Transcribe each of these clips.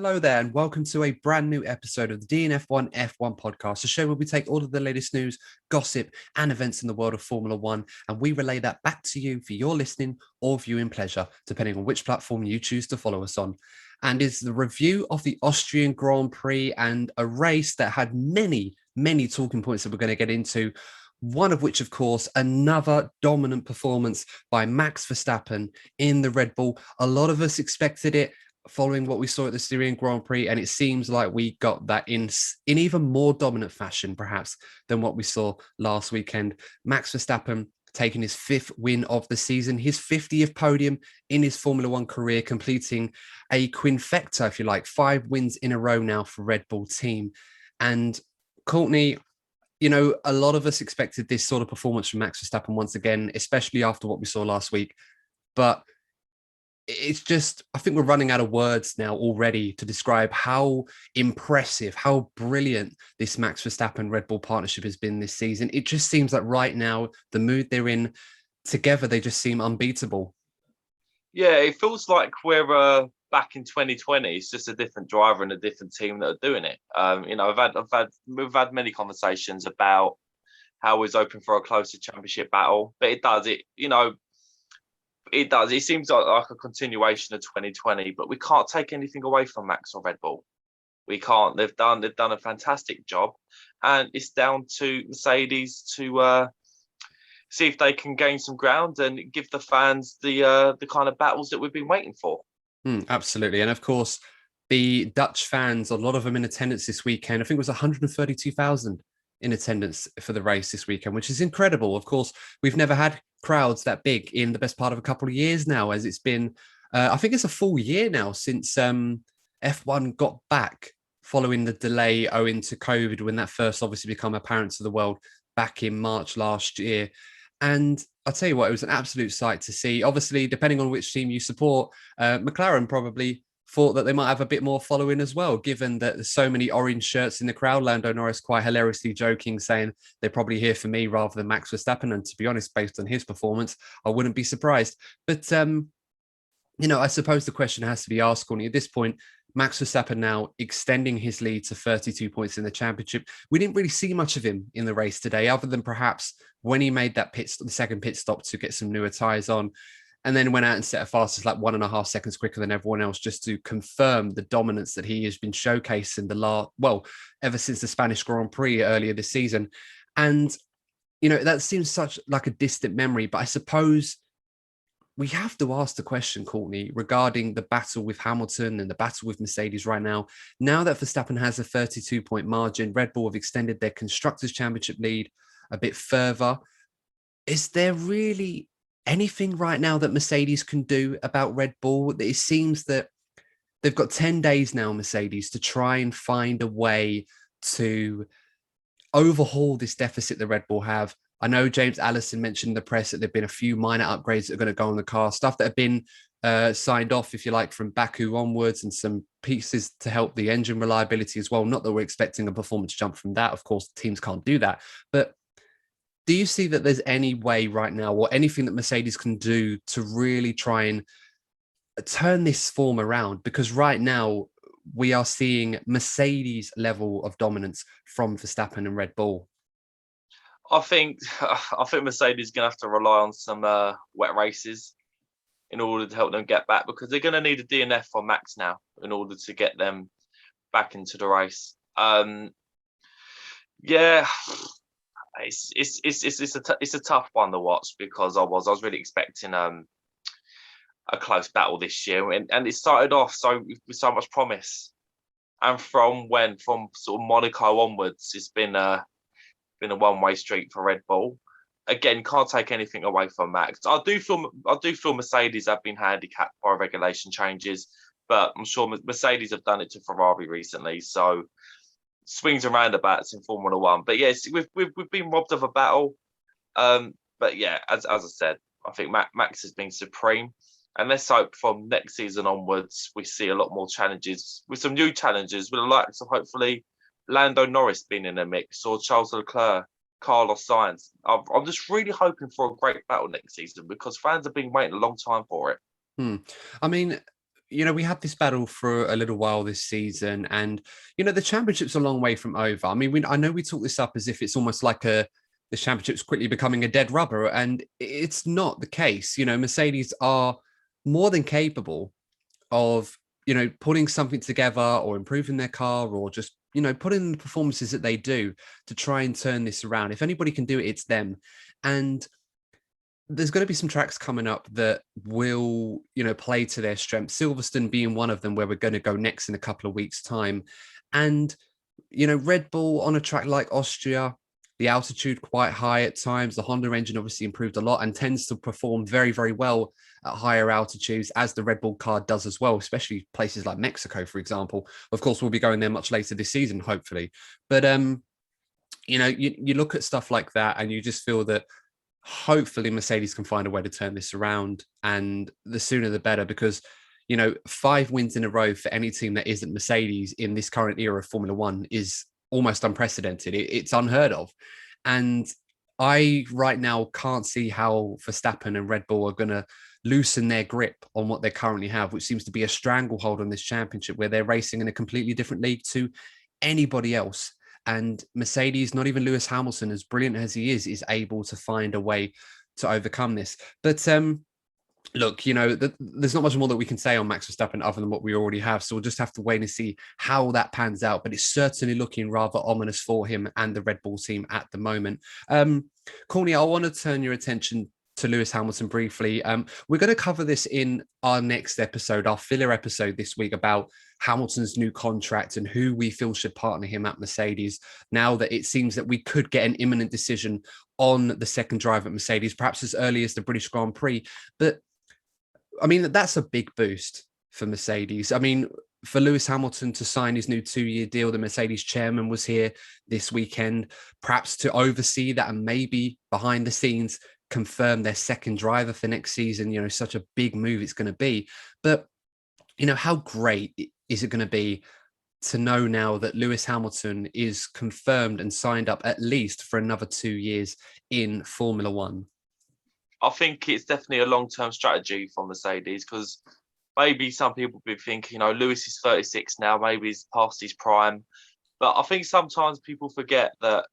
Hello there, and welcome to a brand new episode of the DNF1 F1 Podcast, a show where we take all of the latest news, gossip, and events in the world of Formula One, and we relay that back to you for your listening or viewing pleasure, depending on which platform you choose to follow us on. And it's the review of the Austrian Grand Prix and a race that had many talking points that we're going to get into. One of which, of course, another dominant performance by Max Verstappen in the Red Bull. A lot of us expected it following what we saw at the Austrian Grand Prix, and it seems like we got that in even more dominant fashion, perhaps, than what we saw last weekend. Max Verstappen taking his fifth win of the season, his 50th podium in his Formula One career, completing a quinfecta, if you like, 5 wins in a row now for Red Bull team. And Courtney, you know, a lot of us expected this sort of performance from Max Verstappen once again, especially after what we saw last week. But it's just, I think we're running out of words now already to describe how impressive, how brilliant this Max Verstappen Red Bull partnership has been this season. It just seems like right now, the mood they're in together, they just seem unbeatable. Yeah, it feels like we're back in 2020. It's just a different driver and a different team that are doing it. We've had many conversations about how it's open for a closer championship battle, but it does. It seems like a continuation of 2020, but we can't take anything away from Max or Red Bull. We can't. They've done a fantastic job, and it's down to Mercedes to see if they can gain some ground and give the fans the kind of battles that we've been waiting for. Absolutely, and of course, the Dutch fans, a lot of them in attendance this weekend. I think it was 132,000 in attendance for the race this weekend, which is incredible. Of course, we've never had crowds that big in the best part of a couple of years now, as it's been, I think it's a full year now since F1 got back following the delay owing to COVID, when that first obviously became apparent to the world back in March last year. And I'll tell you what, it was an absolute sight to see. Obviously, depending on which team you support, McLaren probably thought that they might have a bit more following as well, given that there's so many orange shirts in the crowd. Lando Norris quite hilariously joking, saying they're probably here for me rather than Max Verstappen. And to be honest, based on his performance, I wouldn't be surprised. But, I suppose the question has to be asked, Courtney, at this point, Max Verstappen now extending his lead to 32 points in the championship. We didn't really see much of him in the race today, other than perhaps when he made that the second pit stop to get some newer tyres on, and then went out and set a fastest like 1.5 seconds quicker than everyone else, just to confirm the dominance that he has been showcasing ever since the Spanish Grand Prix earlier this season. And, that seems such like a distant memory, but I suppose we have to ask the question, Courtney, regarding the battle with Hamilton and the battle with Mercedes right now. Now that Verstappen has a 32-point margin, Red Bull have extended their Constructors' Championship lead a bit further. Is there really anything right now that Mercedes can do about Red Bull? It seems that they've got 10 days now, Mercedes, to try and find a way to overhaul this deficit that Red Bull have. I know James Allison mentioned in the press that there've been a few minor upgrades that are going to go on the car, stuff that have been signed off, if you like, from Baku onwards, and some pieces to help the engine reliability as well. Not that we're expecting a performance jump from that. Of course, teams can't do that. But do you see that there's any way right now, or anything that Mercedes can do to really try and turn this form around? Because right now we are seeing Mercedes level of dominance from Verstappen and Red Bull. I think Mercedes is going to have to rely on some wet races in order to help them get back, because they're going to need a DNF for Max now in order to get them back into the race. It's a tough one to watch, because I was really expecting a close battle this year, and it started off with so much promise, and from sort of Monaco onwards, it's been a one-way street for Red Bull. Again, can't take anything away from Max. I do feel Mercedes have been handicapped by regulation changes, but I'm sure Mercedes have done it to Ferrari recently. So swings and roundabouts in Formula One. But yes, we've been robbed of a battle. But yeah, as I said, I think Max has been supreme. And let's hope from next season onwards we see a lot more challenges, with some new challenges, with the likes of hopefully Lando Norris being in the mix, or Charles Leclerc, Carlos Sainz. I'm just really hoping for a great battle next season, because fans have been waiting a long time for it. I mean, we had this battle for a little while this season, and the championship's a long way from over. I mean, I know we talk this up as if it's almost like the championship's quickly becoming a dead rubber, and it's not the case. Mercedes are more than capable of putting something together or improving their car, or just putting in the performances that they do to try and turn this around. If anybody can do it, it's them. And there's going to be some tracks coming up that will, play to their strength. Silverstone being one of them, where we're going to go next in a couple of weeks' time. And, Red Bull on a track like Austria, the altitude quite high at times. The Honda engine obviously improved a lot and tends to perform very, very well at higher altitudes, as the Red Bull car does as well, especially places like Mexico, for example. Of course, we'll be going there much later this season, hopefully. But, you look at stuff like that and you just feel that hopefully Mercedes can find a way to turn this around, and the sooner the better, because 5 wins in a row for any team that isn't Mercedes in this current era of Formula One is almost unprecedented. It's unheard of. And I right now can't see how Verstappen and Red Bull are going to loosen their grip on what they currently have, which seems to be a stranglehold on this championship, where they're racing in a completely different league to anybody else. And Mercedes, not even Lewis Hamilton, as brilliant as he is able to find a way to overcome this. But look, there's not much more that we can say on Max Verstappen other than what we already have. So we'll just have to wait and see how that pans out. But it's certainly looking rather ominous for him and the Red Bull team at the moment. Courtney, I want to turn your attention to Lewis Hamilton briefly. We're going to cover this in our next episode, our filler episode this week, about Hamilton's new contract and who we feel should partner him at Mercedes, now that it seems that we could get an imminent decision on the second drive at Mercedes, perhaps as early as the British Grand Prix. But I mean, that's a big boost for Mercedes. I mean, for Lewis Hamilton to sign his new 2-year deal, the Mercedes chairman was here this weekend, perhaps to oversee that and maybe behind the scenes confirm their second driver for next season. Such a big move it's going to be. But, how great is it going to be to know now that Lewis Hamilton is confirmed and signed up at least for another 2 years in Formula One? I think it's definitely a long-term strategy for Mercedes, because maybe some people will be thinking, Lewis is 36 now, maybe he's past his prime. But I think sometimes people forget that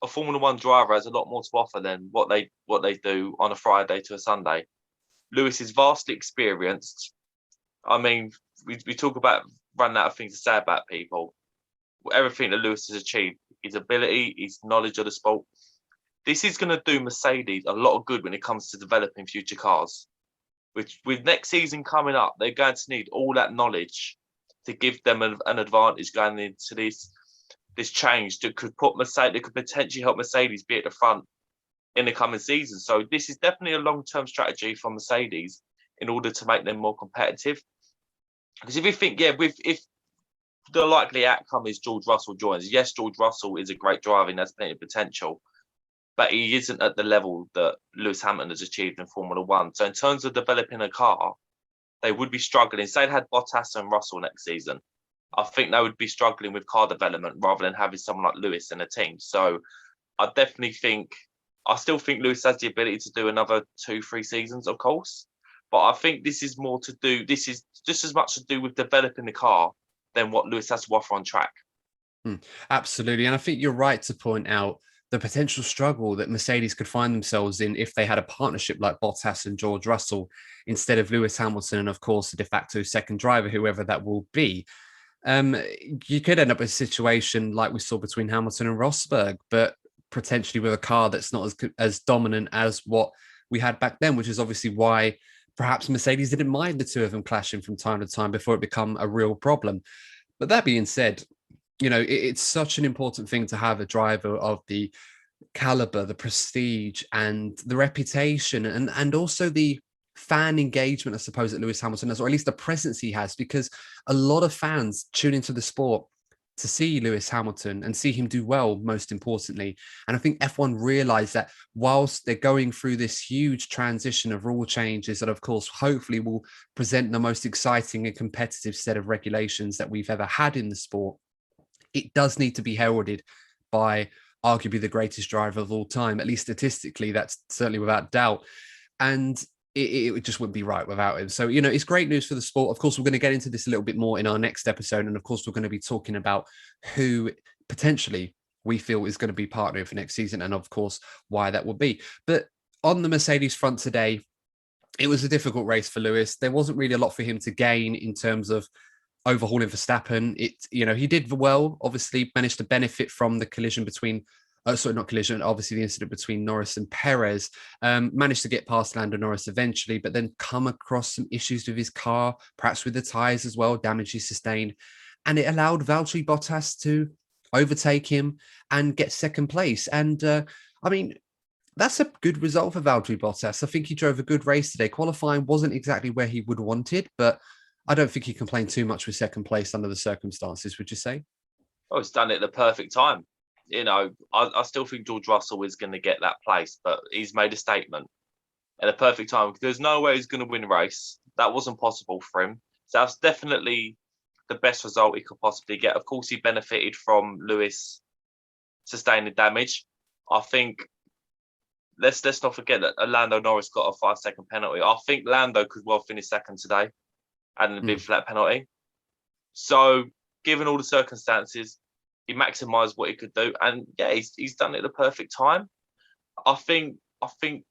a Formula One driver has a lot more to offer than what they do on a Friday to a Sunday. Lewis is vastly experienced. I mean, we talk about running out of things to say about people. Everything that Lewis has achieved, his ability, his knowledge of the sport, this is going to do Mercedes a lot of good when it comes to developing future cars. With next season coming up, they're going to need all that knowledge to give them an advantage going into this change that could potentially help Mercedes be at the front in the coming season. So this is definitely a long-term strategy for Mercedes in order to make them more competitive. Because if you think, if the likely outcome is George Russell joins, yes, George Russell is a great driver and has plenty of potential, but he isn't at the level that Lewis Hamilton has achieved in Formula One. So in terms of developing a car, they would be struggling. Say they had Bottas and Russell next season, I think they would be struggling with car development rather than having someone like Lewis in a team. So I still think Lewis has the ability to do another 2-3 seasons, of course. But I think this is just as much to do with developing the car than what Lewis has to offer on track. Absolutely. And I think you're right to point out the potential struggle that Mercedes could find themselves in if they had a partnership like Bottas and George Russell instead of Lewis Hamilton and, of course, the de facto second driver, whoever that will be. You could end up in a situation like we saw between Hamilton and Rosberg, but potentially with a car that's not as dominant as what we had back then, which is obviously why perhaps Mercedes didn't mind the two of them clashing from time to time before it became a real problem. But that being said, it's such an important thing to have a driver of the caliber, the prestige, and the reputation, and also the fan engagement, I suppose, that Lewis Hamilton has, or at least the presence he has, because a lot of fans tune into the sport to see Lewis Hamilton and see him do well, most importantly. And I think F1 realized that whilst they're going through this huge transition of rule changes that, of course, hopefully will present the most exciting and competitive set of regulations that we've ever had in the sport, it does need to be heralded by arguably the greatest driver of all time, at least statistically, that's certainly without doubt. And it just wouldn't be right without him. So, it's great news for the sport. Of course, we're going to get into this a little bit more in our next episode. And of course, we're going to be talking about who potentially we feel is going to be partnering for next season. And of course, why that will be. But on the Mercedes front today, it was a difficult race for Lewis. There wasn't really a lot for him to gain in terms of overhauling Verstappen. He did well, obviously managed to benefit from the collision between not collision, obviously the incident between Norris and Perez, managed to get past Lando Norris eventually, but then come across some issues with his car, perhaps with the tyres as well, damage he sustained. And it allowed Valtteri Bottas to overtake him and get second place. And that's a good result for Valtteri Bottas. I think he drove a good race today. Qualifying wasn't exactly where he would wanted, but I don't think he complained too much with second place under the circumstances, would you say? Oh, he's done it at the perfect time. I still think George Russell is going to get that place, but he's made a statement at a perfect time. There's no way he's going to win a race. That wasn't possible for him. So that's definitely the best result he could possibly get. Of course, he benefited from Lewis sustaining damage. I think let's not forget that Lando Norris got a 5-second penalty. I think Lando could well finish second today and a big flat penalty. So, given all the circumstances, he maximised what he could do, and yeah, he's done it at the perfect time. I think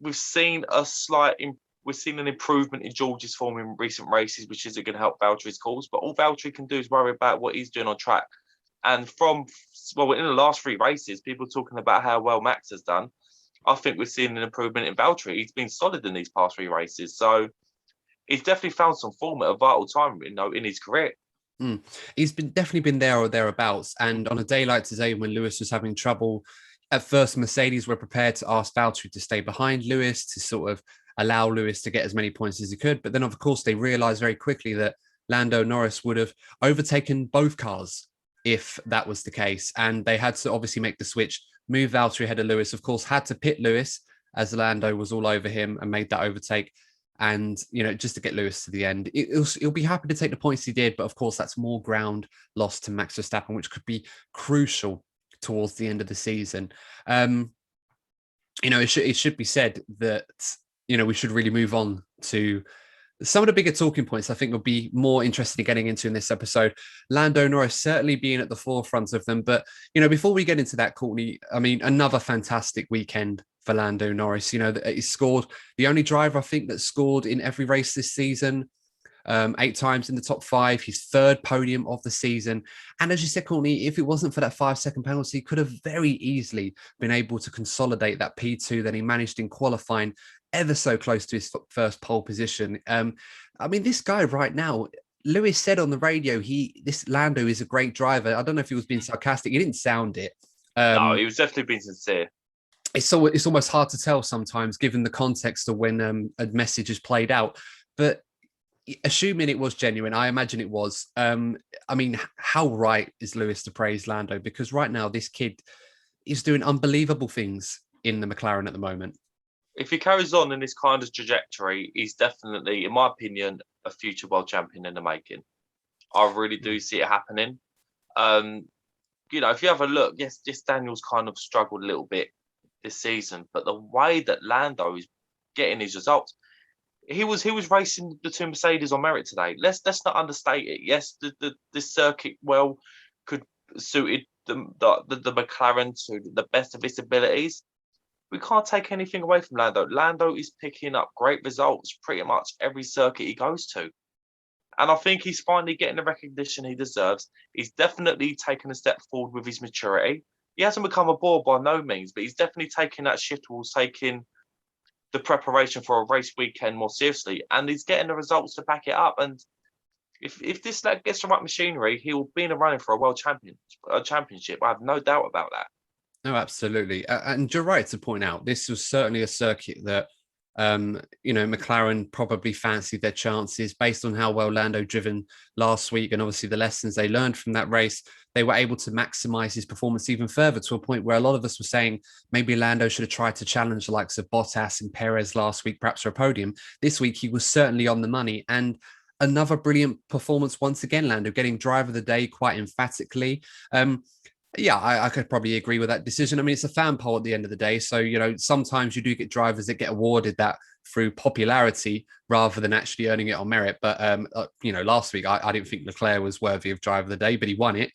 we've seen an improvement in George's form in recent races, which isn't going to help Valtteri's cause. But all Valtteri can do is worry about what he's doing on track. And in the last 3 races, people talking about how well Max has done. I think we've seen an improvement in Valtteri. He's been solid in these past 3 races, so he's definitely found some form at a vital time, in his career. He's definitely been there or thereabouts. And on a day like today, when Lewis was having trouble, at first Mercedes were prepared to ask Valtteri to stay behind Lewis to sort of allow Lewis to get as many points as he could. But then, of course, they realized very quickly that Lando Norris would have overtaken both cars if that was the case. And they had to obviously make the switch, move Valtteri ahead of Lewis, of course, had to pit Lewis as Lando was all over him and made that overtake. And, just to get Lewis to the end, he'll be happy to take the points he did. But of course, that's more ground lost to Max Verstappen, which could be crucial towards the end of the season. It should be said that, we should really move on to some of the bigger talking points I think will be more interested in getting into in this episode. Lando Norris certainly being at the forefront of them. But, before we get into that, Courtney, another fantastic weekend for Lando Norris. He scored, the only driver I think that scored in every race this season, 8 times in the top 5, his 3rd podium of the season. And as you said, Courtney, if it wasn't for that 5-second penalty, he could have very easily been able to consolidate that P2 that he managed in qualifying, ever so close to his first pole position. This guy right now, Lewis said on the radio, this Lando is a great driver. I don't know if he was being sarcastic. He didn't sound it. No, he was definitely being sincere. It's almost hard to tell sometimes, given the context of when a message is played out. But assuming it was genuine, I imagine it was. How right is Lewis to praise Lando? Because right now, this kid is doing unbelievable things in the McLaren at the moment. If he carries on in this kind of trajectory, he's definitely, in my opinion, a future world champion in the making. I really do see it happening. If you have a look, yes, Daniel's kind of struggled a little bit this season, but the way that Lando is getting his results, he was racing the 2 Mercedes on merit today. Let's not understate it. Yes, the circuit could suited the McLaren to the best of its abilities. We can't take anything away from Lando. Lando is picking up great results pretty much every circuit he goes to. And I think he's finally getting the recognition he deserves. He's definitely taken a step forward with his maturity. He hasn't become a bore by no means, but he's definitely taking that shift towards taking the preparation for a race weekend more seriously. And he's getting the results to back it up. And if this lad gets the right machinery, he'll be in a running for a championship. I have no doubt about that. No, absolutely. And you're right to point out, this was certainly a circuit that, McLaren probably fancied their chances based on how well Lando driven last week. And obviously the lessons they learned from that race, they were able to maximize his performance even further, to a point where a lot of us were saying maybe Lando should have tried to challenge the likes of Bottas and Perez last week, perhaps for a podium. This week, he was certainly on the money. And another brilliant performance once again, Lando getting driver of the day quite emphatically. Yeah, I could probably agree with that decision. I mean, it's a fan poll at the end of the day. So, sometimes you do get drivers that get awarded that through popularity rather than actually earning it on merit. But, last week, I didn't think Leclerc was worthy of driver of the day, but he won it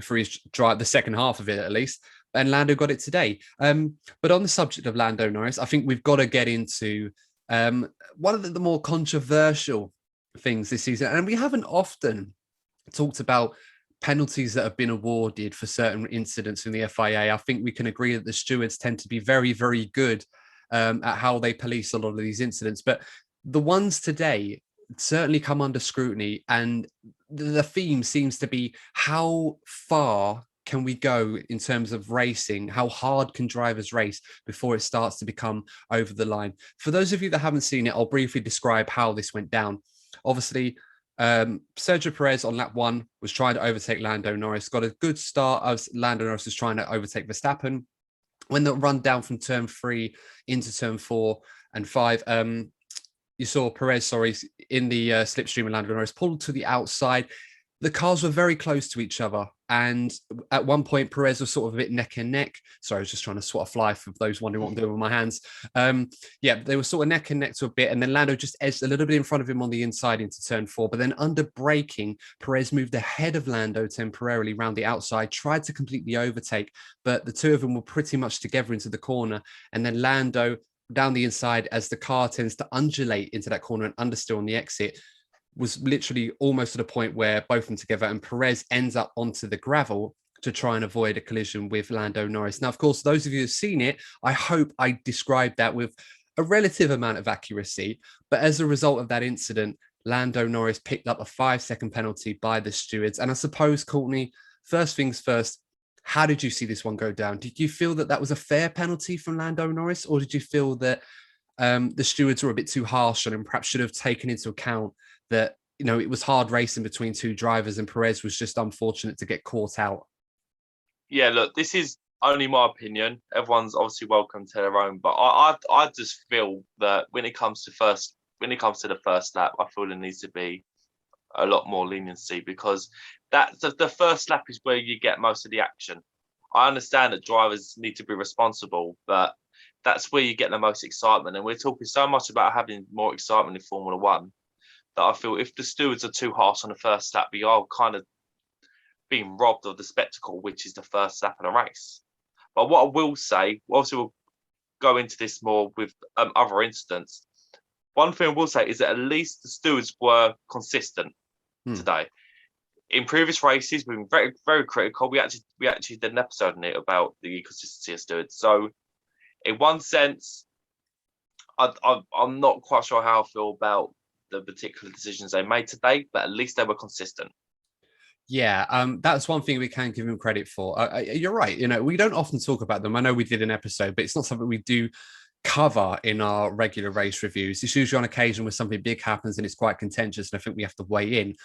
for his drive, the second half of it at least. And Lando got it today. But on the subject of Lando Norris, I think we've got to get into one of the more controversial things this season. And we haven't often talked about penalties that have been awarded for certain incidents in the FIA. I think we can agree that the stewards tend to be very, very good at how they police a lot of these incidents. But the ones today certainly come under scrutiny. And the theme seems to be, how far can we go in terms of racing? How hard can drivers race before it starts to become over the line? For those of you that haven't seen it, I'll briefly describe how this went down. Obviously, Sergio Perez on lap 1 was trying to overtake Lando Norris, got a good start as Lando Norris was trying to overtake Verstappen. When the run down from turn 3 into turn 4 and 5, you saw Perez, in the slipstream of Lando Norris pulled to the outside. The cars were very close to each other. And at one point, Perez was sort of a bit neck and neck. Sorry, I was just trying to swat a fly for those wondering what I'm doing with my hands. They were sort of neck and neck to a bit. And then Lando just edged a little bit in front of him on the inside into turn 4. But then under braking, Perez moved ahead of Lando temporarily around the outside, tried to complete the overtake. But the two of them were pretty much together into the corner. And then Lando down the inside, as the car tends to undulate into that corner and understeer on the exit, was literally almost to the point where both of them together, and Perez ends up onto the gravel to try and avoid a collision with Lando Norris. Now, of course, those of you who've seen it, I hope I described that with a relative amount of accuracy. But as a result of that incident, Lando Norris picked up a 5-second penalty by the stewards. And I suppose, Courtney, first things first, how did you see this one go down? Did you feel that was a fair penalty from Lando Norris, or did you feel that the stewards were a bit too harsh on him, perhaps should have taken into account that, it was hard racing between two drivers and Perez was just unfortunate to get caught out? Yeah, look, this is only my opinion. Everyone's obviously welcome to their own, but I just feel that when it comes to the first lap, I feel there needs to be a lot more leniency, because that's the first lap is where you get most of the action. I understand that drivers need to be responsible, but that's where you get the most excitement. And we're talking so much about having more excitement in Formula One that I feel if the stewards are too harsh on the first lap, we are kind of being robbed of the spectacle, which is the first lap of the race. But what I will say, obviously we'll go into this more with other incidents. One thing I will say is that at least the stewards were consistent today. In previous races, we've been very, very critical. We actually did an episode on it about the inconsistency of stewards. So in one sense, I'm not quite sure how I feel about the particular decisions they made today, but at least they were consistent. Yeah, that's one thing we can give him credit for. You're right. We don't often talk about them. I know we did an episode, but it's not something we do cover in our regular race reviews. It's usually on occasion where something big happens and it's quite contentious, and I think we have to weigh in.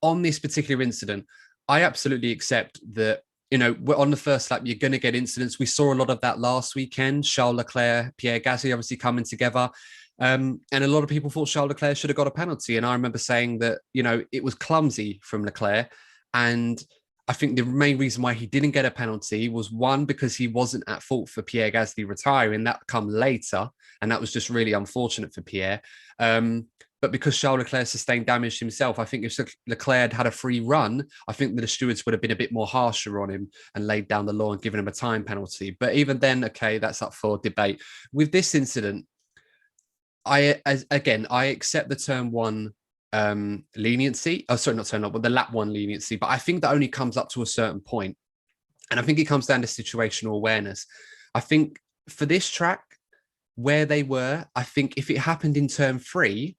On this particular incident, I absolutely accept that, we're on the first lap, you're going to get incidents. We saw a lot of that last weekend. Charles Leclerc, Pierre Gasly obviously coming together. And a lot of people thought Charles Leclerc should have got a penalty. And I remember saying that, it was clumsy from Leclerc. And I think the main reason why he didn't get a penalty was, one, because he wasn't at fault for Pierre Gasly retiring. That come later. And that was just really unfortunate for Pierre. But because Charles Leclerc sustained damage himself, I think if Leclerc had a free run, I think the stewards would have been a bit more harsher on him and laid down the law and given him a time penalty. But even then, okay, that's up for debate. With this incident, I accept the turn 1 leniency. Oh, sorry, not turn 1, but the lap 1 leniency. But I think that only comes up to a certain point. And I think it comes down to situational awareness. I think for this track, where they were, I think if it happened in turn 3,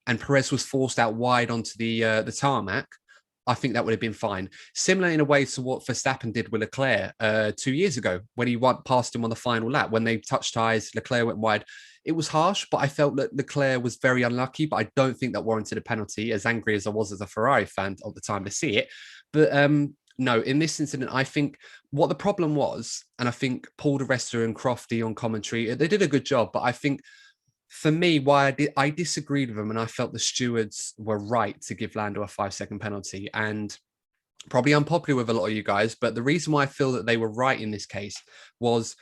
and Perez was forced out wide onto the tarmac, I think that would have been fine. Similar in a way to what Verstappen did with Leclerc 2 years ago when he went past him on the final lap. When they touched tyres, Leclerc went wide. It was harsh, but I felt that Leclerc was very unlucky, but I don't think that warranted a penalty, as angry as I was as a Ferrari fan at the time to see it. But no, in this incident, I think what the problem was, and I think Paul di Resta and Crofty on commentary, they did a good job, but I think for me, why I disagreed with them, and I felt the stewards were right to give Lando a 5-second penalty. And Probably unpopular with a lot of you guys, but the reason why I feel that they were right in this case was,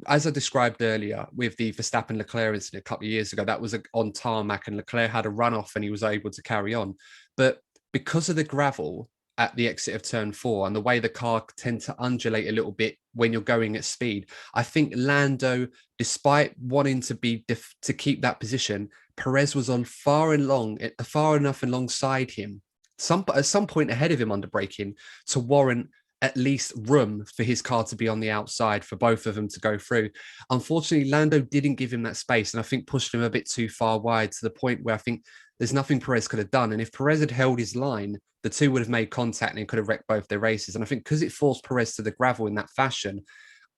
as I described earlier, with the Verstappen Leclerc incident a couple of years ago, that was on tarmac and Leclerc had a runoff and he was able to carry on. But because of the gravel at the exit of turn 4 and the way the car tends to undulate a little bit when you're going at speed, I think Lando, despite wanting to keep that position, Perez was on far enough alongside him, at some point ahead of him under braking, to warrant at least room for his car to be on the outside for both of them to go through. Unfortunately, Lando didn't give him that space, and I think pushed him a bit too far wide, to the point where I think there's nothing Perez could have done. And if Perez had held his line, the two would have made contact and could have wrecked both their races. And I think because it forced Perez to the gravel in that fashion,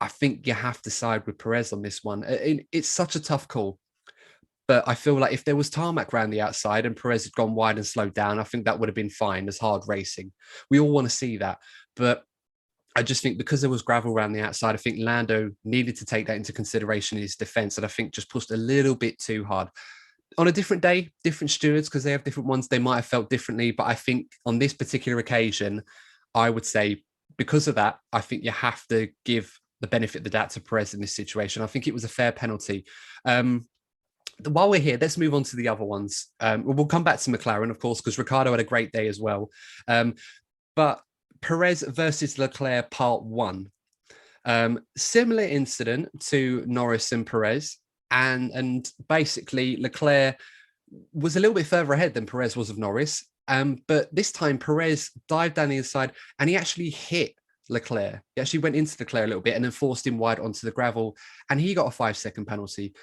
I think you have to side with Perez on this one. It's such a tough call. But I feel like if there was tarmac around the outside and Perez had gone wide and slowed down, I think that would have been fine as hard racing. We all want to see that. But I just think because there was gravel around the outside, I think Lando needed to take that into consideration in his defense. And I think just pushed a little bit too hard. On a different day, different stewards, because they have different ones, they might have felt differently. But I think on this particular occasion, I would say because of that, I think you have to give the benefit of the doubt to Perez in this situation. I think it was a fair penalty. While we're here, let's move on to the other ones. We'll come back to McLaren, of course, because Ricciardo had a great day as well. But Perez versus Leclerc part 1. Similar incident to Norris and Perez. And basically, Leclerc was a little bit further ahead than Perez was of Norris. But this time, Perez dived down the inside and he actually hit Leclerc. He actually went into Leclerc a little bit and then forced him wide onto the gravel. And he got a 5-second penalty.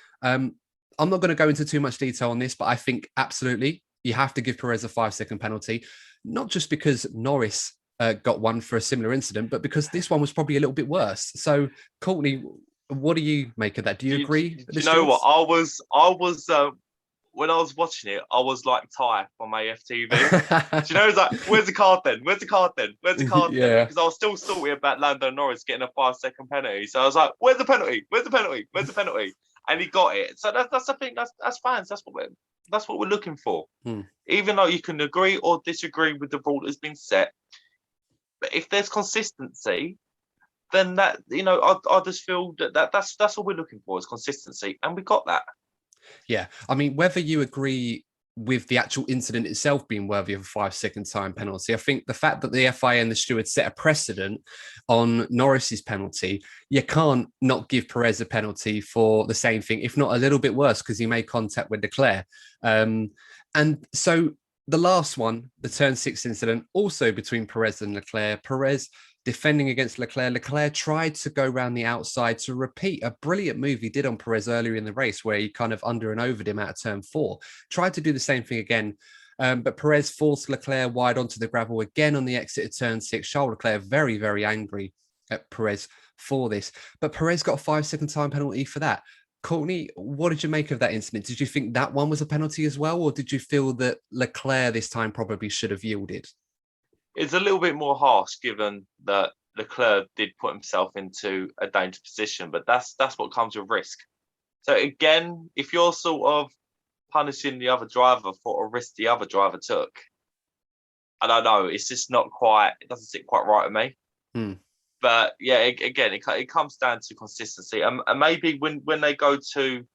I'm not going to go into too much detail on this, but I think absolutely you have to give Perez a 5-second penalty, not just because Norris got one for a similar incident, but because this one was probably a little bit worse. So, Courtney, what do you make of that? Do you agree? Do you know what? I was when I was watching it, I was like Ty from AFTV. Do you know, it's like, where's the card then? Where's the card then? Where's the card then? Because I was still salty about Lando Norris getting a 5-second penalty. So I was like, where's the penalty? Where's the penalty? Where's the penalty? And he got it. So that's the thing. That's fans. That's what we're looking for. Even though you can agree or disagree with the rule that's been set, but if there's consistency, then that, I just feel that's what we're looking for, is consistency, and we got that. Yeah, I mean, whether you agree with the actual incident itself being worthy of a 5-second time penalty, I think the fact that the FIA and the stewards set a precedent on Norris's penalty, you can't not give Perez a penalty for the same thing, if not a little bit worse, because he made contact with Leclerc. And so the last one, the turn 6 incident, also between Perez and Leclerc. Perez defending against Leclerc. Leclerc tried to go around the outside to repeat a brilliant move he did on Perez earlier in the race, where he kind of under and overed him out of turn 4. Tried to do the same thing again, but Perez forced Leclerc wide onto the gravel again on the exit of turn 6. Charles Leclerc very, very angry at Perez for this, but Perez got a 5-second time penalty for that. Courtney, what did you make of that incident? Did you think that one was a penalty as well, or did you feel that Leclerc this time probably should have yielded? It's a little bit more harsh, given that Leclerc did put himself into a dangerous position, but that's what comes with risk. So again, if you're sort of punishing the other driver for a risk the other driver took, I don't know, it's just not quite, it doesn't sit quite right with me. But yeah, again, it comes down to consistency, and maybe when they go to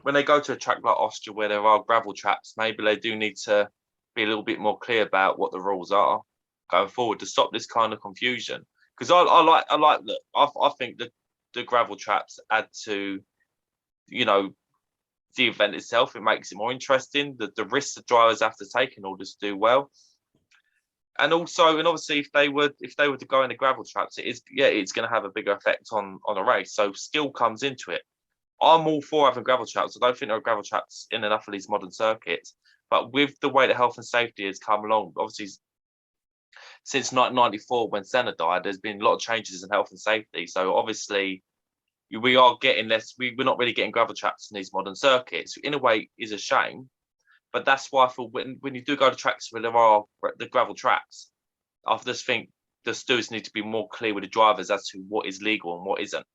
a track like Austria where there are gravel traps, maybe they do need to be a little bit more clear about what the rules are going forward to stop this kind of confusion. Because I like that. I think that the gravel traps add to, the event itself. It makes it more interesting. The risks the drivers have to take in order to do well. And obviously, if they were to go in the gravel traps, it's going to have a bigger effect on a race. So skill comes into it. I'm all for having gravel traps. I don't think there are gravel traps in enough of these modern circuits. But with the way that health and safety has come along, obviously, since 1994 when Senna died, there's been a lot of changes in health and safety. So obviously, we are getting less. We're not really getting gravel traps in these modern circuits. In a way, is a shame. But that's why I feel when you do go to tracks where there are the gravel traps, I just think the stewards need to be more clear with the drivers as to what is legal and what isn't.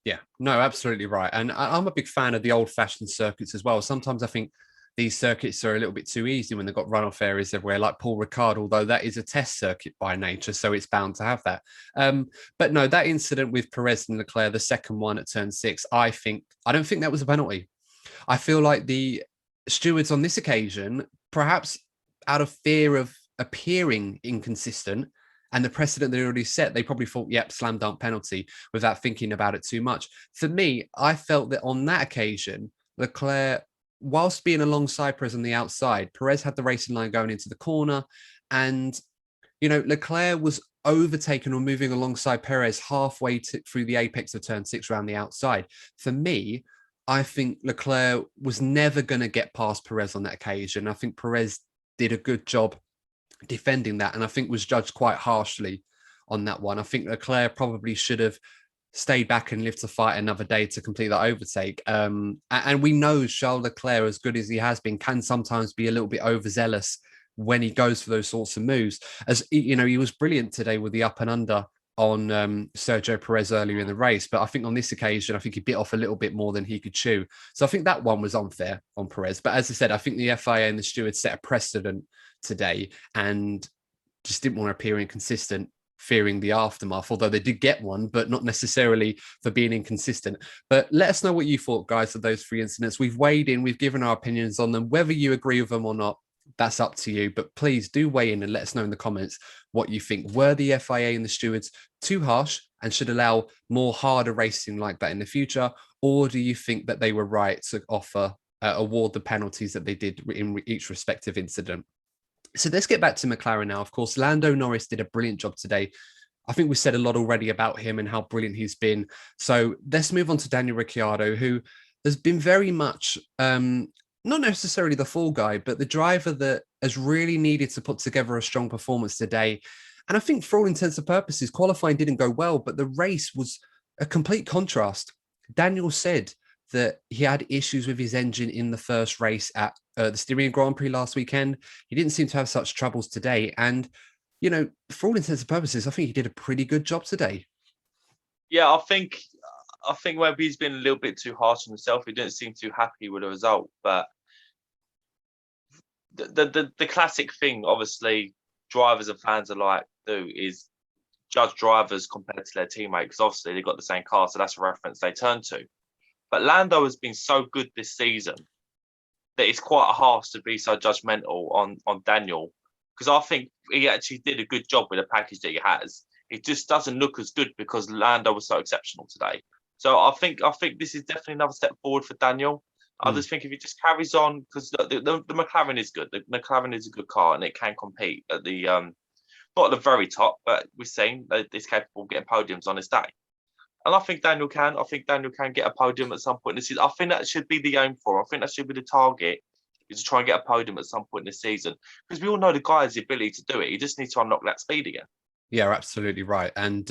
Yeah, no, absolutely right. And I'm a big fan of the old-fashioned circuits as well. Sometimes I think these circuits are a little bit too easy when they've got runoff areas everywhere, like Paul Ricard, although that is a test circuit by nature, so it's bound to have that. But no, that incident with Perez and Leclerc, the second one at turn 6, I don't think that was a penalty. I feel like the stewards on this occasion, perhaps out of fear of appearing inconsistent and the precedent they already set, they probably thought, yep, slam dunk penalty without thinking about it too much. For me, I felt that on that occasion, Leclerc, whilst being alongside Perez on the outside, Perez had the racing line going into the corner, and Leclerc was overtaken or moving alongside Perez halfway through the apex of turn 6 around the outside. For me, I think Leclerc was never going to get past Perez on that occasion. I think Perez did a good job defending that, and I think was judged quite harshly on that one. I think Leclerc probably should have stayed back and lived to fight another day to complete that overtake. And we know Charles Leclerc, as good as he has been, can sometimes be a little bit overzealous when he goes for those sorts of moves. As he was brilliant today with the up and under on Sergio Perez earlier in the race, but I think on this occasion, I think he bit off a little bit more than he could chew. So I think that one was unfair on Perez. But as I said, I think the FIA and the stewards set a precedent today and just didn't want to appear inconsistent, fearing the aftermath, although they did get one, but not necessarily for being inconsistent. But let us know what you thought, guys, of those 3 incidents. We've weighed in, we've given our opinions on them. Whether you agree with them or not, that's up to you. But please do weigh in and let us know in the comments what you think. Were the FIA and the stewards too harsh and should allow more harder racing like that in the future? Or do you think that they were right to award the penalties that they did in each respective incident? So let's get back to McLaren now. Of course, Lando Norris did a brilliant job today. I think we said a lot already about him and how brilliant he's been. So let's move on to Daniel Ricciardo, who has been very much, not necessarily the fall guy, but the driver that has really needed to put together a strong performance today. And I think for all intents and purposes, qualifying didn't go well, but the race was a complete contrast. Daniel said that he had issues with his engine in the first race at the Styrian Grand Prix last weekend. He didn't seem to have such troubles today. And, for all intents and purposes, I think he did a pretty good job today. Yeah, I think maybe he's been a little bit too harsh on himself. He didn't seem too happy with the result. But the classic thing, obviously, drivers and fans alike do is judge drivers compared to their teammate, because obviously they've got the same car, so that's a reference they turn to. But Lando has been so good this season that it's quite harsh to be so judgmental on Daniel, because I think he actually did a good job with the package that he has. It just doesn't look as good because Lando was so exceptional today. So I think this is definitely another step forward for Daniel. I just think if he just carries on, because the McLaren is good. The McLaren is a good car and it can compete at the not at the very top, but we've seen that it's capable of getting podiums on his day. And I think Daniel can. I think Daniel can get a podium at some point in the season. I think that should be the aim for him. I think that should be the target, is to try and get a podium at some point in the season. Because we all know the guy has the ability to do it. He just needs to unlock that speed again. Yeah, absolutely right. And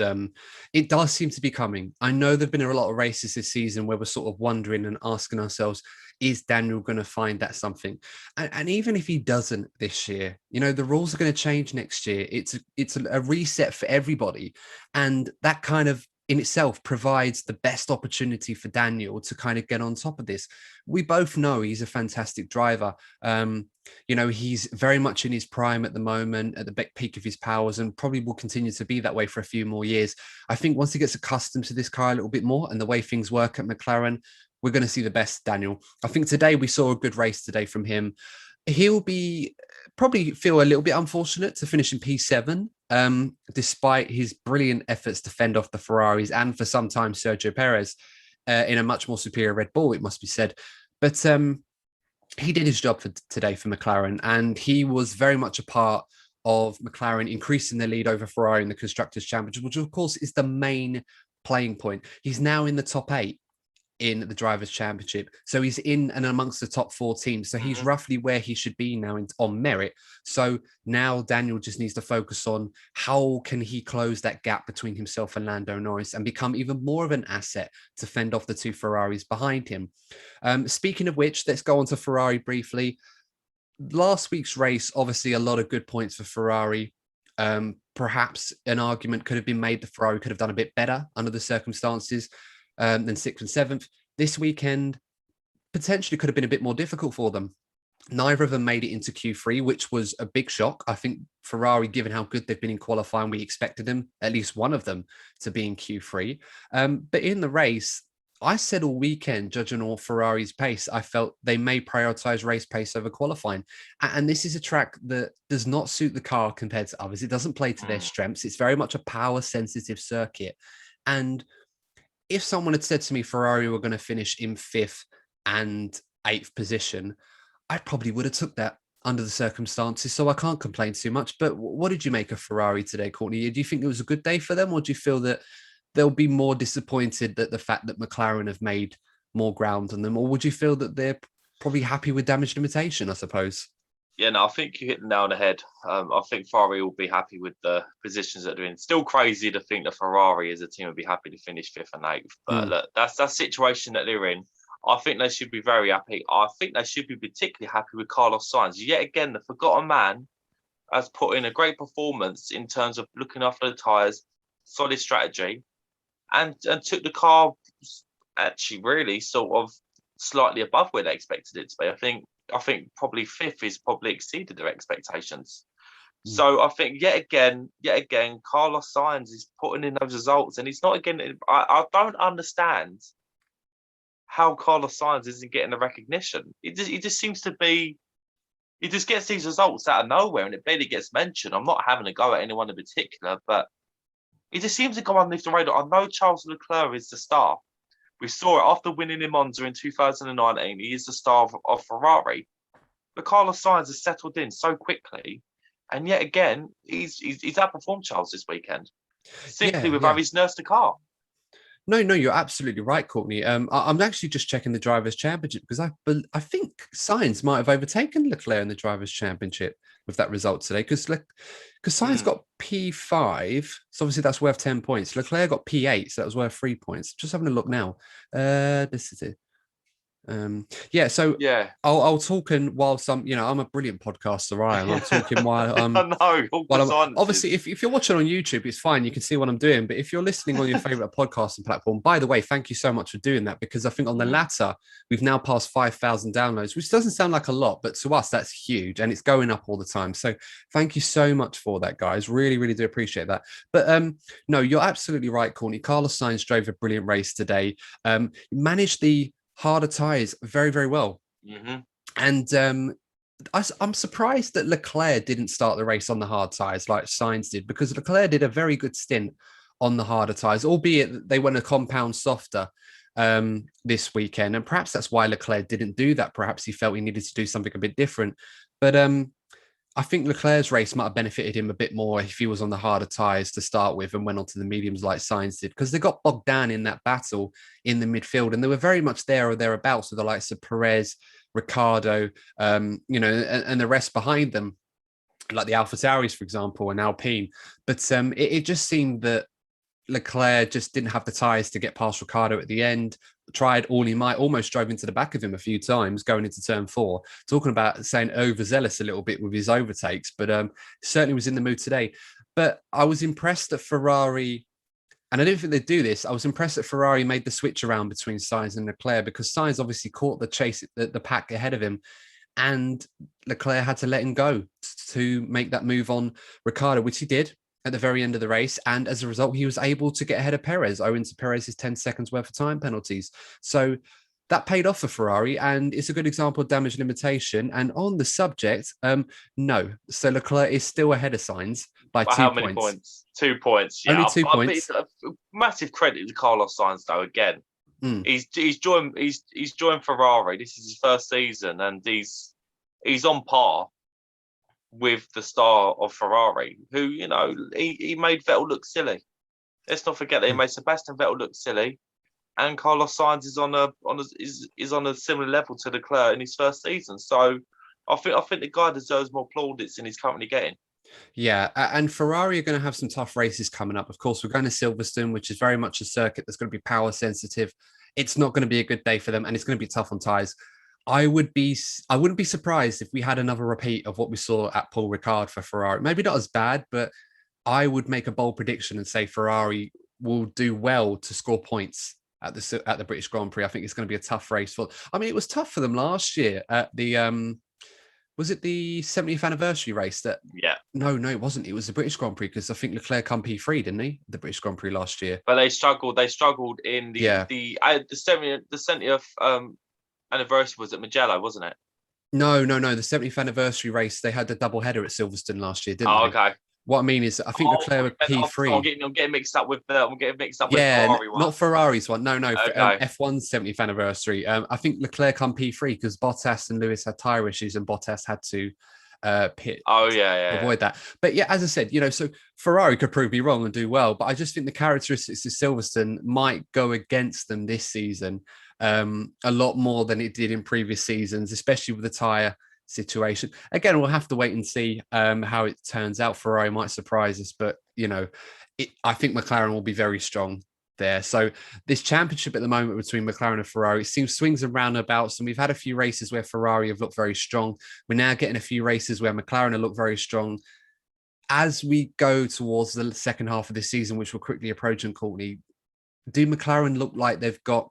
it does seem to be coming. I know there have been a lot of races this season where we're sort of wondering and asking ourselves, is Daniel going to find that something? And even if he doesn't this year, the rules are going to change next year. It's a reset for everybody. And that kind of in itself provides the best opportunity for Daniel to kind of get on top of this. We both know he's a fantastic driver. He's very much in his prime at the moment, at the peak of his powers, and probably will continue to be that way for a few more years. I think once he gets accustomed to this car a little bit more and the way things work at McLaren, we're going to see the best Daniel. I think today we saw a good race today from him. He'll probably feel a little bit unfortunate to finish in P7, despite his brilliant efforts to fend off the Ferraris and for some time Sergio Perez in a much more superior Red Bull, it must be said. But he did his job for today for McLaren, and he was very much a part of McLaren increasing their lead over Ferrari in the Constructors' Championship, which of course is the main playing point. He's now in the top 8 in the Drivers' Championship. So he's in and amongst the top 4 teams. So he's roughly where he should be now on merit. So now Daniel just needs to focus on how can he close that gap between himself and Lando Norris and become even more of an asset to fend off the 2 Ferraris behind him. Speaking of which, let's go on to Ferrari briefly. Last week's race, obviously a lot of good points for Ferrari. Perhaps an argument could have been made that Ferrari could have done a bit better under the circumstances than 6th and 7th. This weekend potentially could have been a bit more difficult for them. Neither of them made it into Q3, which was a big shock. I think Ferrari, given how good they've been in qualifying, we expected them, at least one of them, to be in Q3. But in the race, I said all weekend, judging all Ferrari's pace, I felt they may prioritize race pace over qualifying. And this is a track that does not suit the car compared to others. It doesn't play to their strengths. It's very much a power-sensitive circuit. And if someone had said to me Ferrari were going to finish in 5th and 8th position, I probably would have took that under the circumstances, so I can't complain too much. But what did you make of Ferrari today, Courtney? Do you think it was a good day for them, or do you feel that they'll be more disappointed that the fact that McLaren have made more ground on them, or would you feel that they're probably happy with damage limitation, I suppose? Yeah, no, I think you hit the nail on the head. I think Ferrari will be happy with the positions that they're in. Still crazy to think that Ferrari as a team would be happy to finish 5th and 8th. But look, that's that situation that they're in. I think they should be very happy. I think they should be particularly happy with Carlos Sainz. Yet again, the forgotten man has put in a great performance in terms of looking after the tyres, solid strategy, and took the car actually really sort of slightly above where they expected it to be. I think probably 5th is probably exceeded their expectations. So I think yet again, Carlos Sainz is putting in those results, and he's not again. I don't understand how Carlos Sainz isn't getting the recognition. He just seems to be. He just gets these results out of nowhere, and it barely gets mentioned. I'm not having a go at anyone in particular, but he just seems to go underneath the radar. I know Charles Leclerc is the star. We saw it after winning in Monza in 2019. He is the star of Ferrari. But Carlos Sainz has settled in so quickly. And yet again, he's outperformed Charles this weekend. Simply with how he's nursed the car. No, you're absolutely right, Courtney. I'm actually just checking the Drivers' Championship because I think Sainz might have overtaken Leclerc in the Drivers' Championship with that result today because Sainz got P5, so obviously that's worth 10 points. Leclerc got P8, so that was worth 3 points. Just having a look now. This is it. I'll talk and while I'm a brilliant podcaster, Ryan. I'm talking while I know. Obviously if you're watching on YouTube, it's fine, you can see what I'm doing. But if you're listening on your favorite podcasting platform, by the way, thank you so much for doing that, because I think on the latter we've now passed 5,000 downloads, which doesn't sound like a lot, but to us that's huge, and it's going up all the time. So thank you so much for that, guys. Really do appreciate that. But no, you're absolutely right, Courtney. Carlos Sainz drove a brilliant race today. Managed the harder tyres very well. And I'm surprised that Leclerc didn't start the race on the hard tyres like Sainz did, because Leclerc did a very good stint on the harder tyres, albeit they went a compound softer this weekend. And perhaps that's why Leclerc didn't do that. Perhaps he felt he needed to do something a bit different. But I think Leclerc's race might have benefited him a bit more if he was on the harder tyres to start with and went on to the mediums like Sainz did, because they got bogged down in that battle in the midfield, and they were very much there or thereabouts with the likes of Perez, Ricciardo, and the rest behind them, like the AlphaTauris, for example, and Alpine. But it just seemed that Leclerc just didn't have the tyres to get past Ricciardo at the end. Tried all he might, almost drove into the back of him a few times going into turn 4. Talking about saying overzealous a little bit with his overtakes, but certainly was in the mood today. But I was impressed that Ferrari, and I didn't think they'd do this, I was impressed that Ferrari made the switch around between Sainz and Leclerc, because Sainz obviously caught the chase, the pack ahead of him, and Leclerc had to let him go to make that move on Ricciardo, which he did at the very end of the race. And as a result, he was able to get ahead of Perez, owing to Perez's 10 seconds worth of time penalties. So that paid off for Ferrari, and it's a good example of damage limitation. And on the subject, no. So Leclerc is still ahead of Sainz by 2 points. How many points? 2 points. Yeah, only 2 points. Massive credit to Carlos Sainz, though. Again, he's joined Ferrari. This is his first season, and he's on par with the star of Ferrari, who, he made Vettel look silly. Let's not forget that he made Sebastian Vettel look silly, and Carlos Sainz is on a similar level to Leclerc in his first season. So I think the guy deserves more plaudits than he's currently getting. Yeah, and Ferrari are going to have some tough races coming up. Of course, we're going to Silverstone, which is very much a circuit that's going to be power sensitive. It's not going to be a good day for them, and it's going to be tough on tyres. I wouldn't be surprised if we had another repeat of what we saw at Paul Ricard for Ferrari. Maybe not as bad, but I would make a bold prediction and say Ferrari will do well to score points at the British Grand Prix. I think it's going to be a tough race it was tough for them last year at the Was it the 70th anniversary race that? Yeah. No, it wasn't. It was the British Grand Prix because I think Leclerc come P3, didn't he? The British Grand Prix last year. But they struggled. They struggled in the 70th anniversary was at Mugello, wasn't it? No. The 70th anniversary race, they had the double header at Silverstone last year, didn't they? Okay. What I mean is, I think Leclerc were P3. I'm getting mixed up with Ferrari one. Not Ferrari's one. No. Okay. F1's 70th anniversary. I think Leclerc come P3 because Bottas and Lewis had tyre issues and Bottas had to pit. Oh yeah. Avoid that. But yeah, as I said, so Ferrari could prove me wrong and do well, but I just think the characteristics of Silverstone might go against them this season a lot more than it did in previous seasons, especially with the tyre situation. Again, we'll have to wait and see how it turns out. Ferrari might surprise us, but I think McLaren will be very strong there. So this championship at the moment between McLaren and Ferrari, it seems swings and roundabouts, and we've had a few races where Ferrari have looked very strong. We're now getting a few races where McLaren have looked very strong. As we go towards the second half of this season, which we're quickly approaching, Courtney, do McLaren look like they've got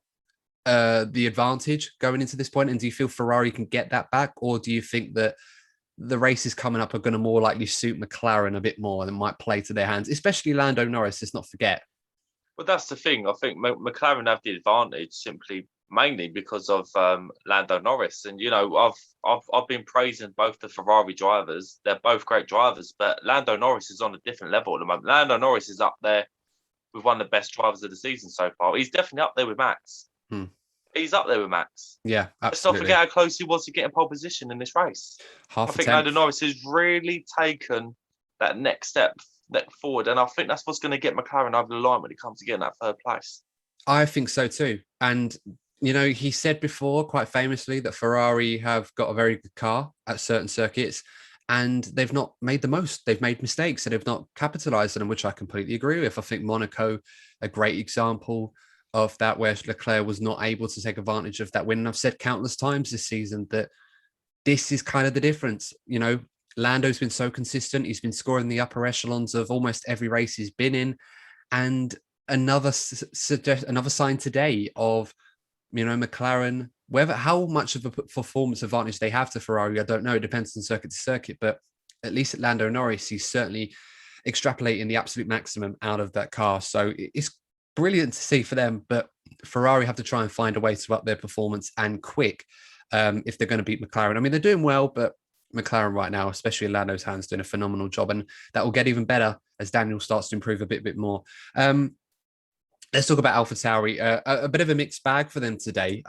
the advantage going into this point, and do you feel Ferrari can get that back, or do you think that the races coming up are going to more likely suit McLaren a bit more and might play to their hands, especially Lando Norris? Let's not forget. Well, that's the thing. I think McLaren have the advantage mainly because of Lando Norris, and I've been praising both the Ferrari drivers. They're both great drivers, but Lando Norris is on a different level at the moment. Lando Norris is up there with one of the best drivers of the season so far. He's definitely up there with Max. He's up there with Max. Yeah, absolutely. Let's not forget how close he was to getting pole position in this race. I think Lando Norris has really taken that next step forward, and I think that's what's going to get McLaren over the line when it comes to getting that third place. I think so too. And he said before, quite famously, that Ferrari have got a very good car at certain circuits, and they've not made the most. They've made mistakes, and they've not capitalized on them, which I completely agree with. I think Monaco, a great example of that, where Leclerc was not able to take advantage of that win. And I've said countless times this season that this is kind of the difference. Lando's been so consistent. He's been scoring the upper echelons of almost every race he's been in. And another sign today of, McLaren, how much of a performance advantage they have to Ferrari, I don't know. It depends on circuit to circuit, but at least at Lando Norris, he's certainly extrapolating the absolute maximum out of that car. So it's brilliant to see for them, but Ferrari have to try and find a way to up their performance, and quick, if they're going to beat McLaren. I mean, they're doing well, but McLaren right now, especially in Lando's hands, doing a phenomenal job, and that will get even better as Daniel starts to improve a bit more. Let's talk about AlphaTauri. A bit of a mixed bag for them today.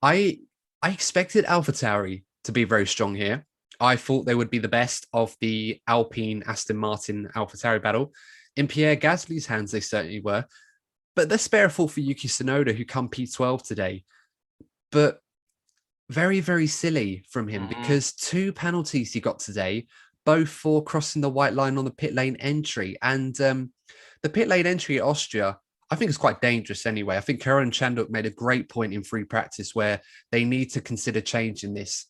I expected AlphaTauri to be very strong here. I thought they would be the best of the Alpine, Aston Martin, AlphaTauri battle. In Pierre Gasly's hands, they certainly were. But the spare fault for Yuki Tsunoda, who come P12 today. But very, very silly from him, because 2 penalties he got today, both for crossing the white line on the pit lane entry. And the pit lane entry at Austria, I think, is quite dangerous anyway. I think Karan Chanduk made a great point in free practice where they need to consider changing this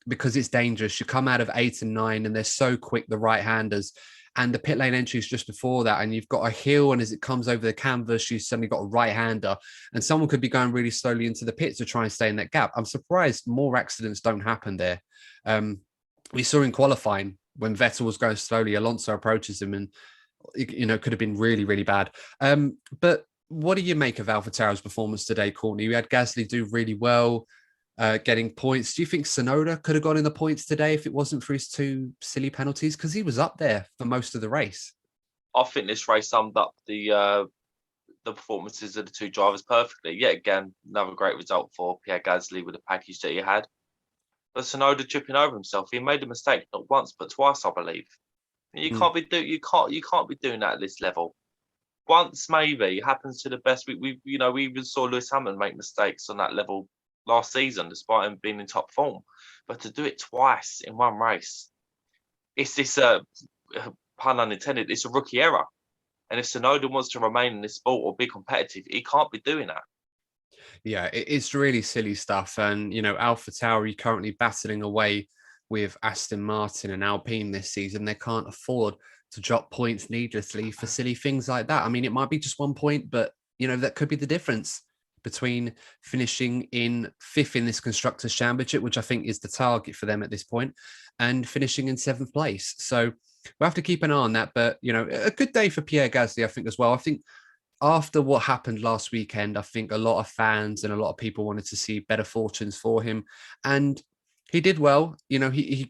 because it's dangerous. You come out of 8 and 9 and they're so quick, the right-handers. And the pit lane entry is just before that, and you've got a hill, and as it comes over the canvas, you've suddenly got a right-hander, and someone could be going really slowly into the pit to try and stay in that gap. I'm surprised more accidents don't happen there. We saw in qualifying when Vettel was going slowly, Alonso approaches him, and could have been really, really bad. But what do you make of AlphaTauri's performance today, Courtney? We had Gasly do really well, getting points. Do you think Tsunoda could have gone in the points today if it wasn't for his 2 silly penalties? Because he was up there for most of the race. I think this race summed up the performances of the 2 drivers perfectly. Yet again, another great result for Pierre Gasly with the package that he had. But Tsunoda tripping over himself, he made a mistake not once but twice, I believe. You can't be doing that at this level. Once maybe it happens to the best. We even saw Lewis Hamilton make mistakes on that level last season, despite him being in top form. But to do it twice in one race, it's this pun unintended. It's a rookie error. And if Tsunoda wants to remain in this sport or be competitive, he can't be doing that. Yeah, it's really silly stuff. And AlphaTauri currently battling away with Aston Martin and Alpine this season. They can't afford to drop points needlessly for silly things like that. I mean, it might be just 1 point, but that could be the difference. between finishing in 5th in this Constructors' Championship, which I think is the target for them at this point, and finishing in 7th place. So we'll have to keep an eye on that. But, a good day for Pierre Gasly, I think, as well. I think after what happened last weekend, I think a lot of fans and a lot of people wanted to see better fortunes for him. And he did well. He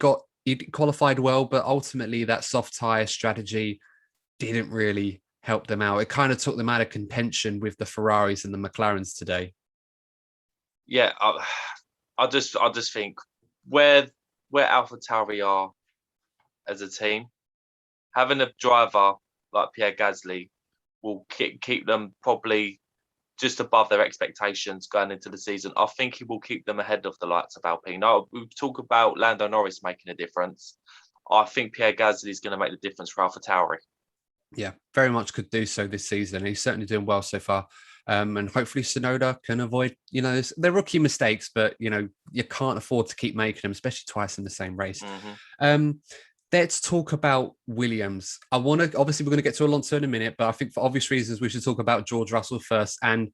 qualified well, but ultimately that soft tyre strategy didn't really help them out. It kind of took them out of contention with the Ferraris and the McLarens today. Yeah, I just think where AlphaTauri are as a team, having a driver like Pierre Gasly will keep them probably just above their expectations going into the season. I think he will keep them ahead of the likes of Alpine. Now, we talk about Lando Norris making a difference. I think Pierre Gasly is going to make the difference for AlphaTauri. Yeah, very much could do so this season. He's certainly doing well so far. And hopefully Tsunoda can avoid, they're rookie mistakes, but, you can't afford to keep making them, especially twice in the same race. Mm-hmm. Let's talk about Williams. Obviously, we're going to get to Alonso in a minute, but I think for obvious reasons, we should talk about George Russell first. And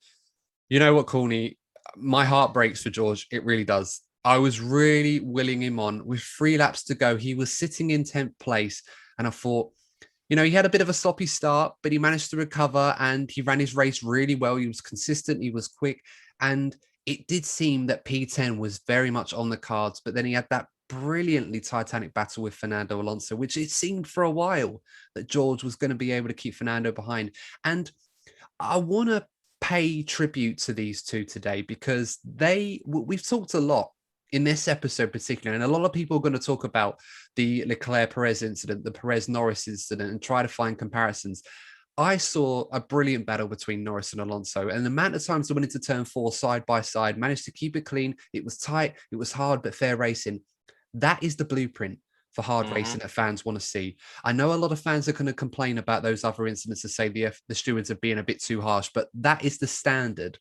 you know what, Courtney? My heart breaks for George. It really does. I was really willing him on with 3 laps to go. He was sitting in 10th place. And I thought, he had a bit of a sloppy start, but he managed to recover and he ran his race really well. He was consistent. He was quick. And it did seem that P10 was very much on the cards, but then he had that brilliantly titanic battle with Fernando Alonso, which it seemed for a while that George was going to be able to keep Fernando behind. And I want to pay tribute to these two today because we've talked a lot in this episode particularly, and a lot of people are going to talk about the Leclerc-Perez incident, the Perez-Norris incident, and try to find comparisons. I saw a brilliant battle between Norris and Alonso, and the amount of times they went into turn 4 side by side, managed to keep it clean. It was tight, it was hard, but fair racing. That is the blueprint for hard racing that fans want to see. I know a lot of fans are going to complain about those other incidents to say the stewards are being a bit too harsh, but that is the standard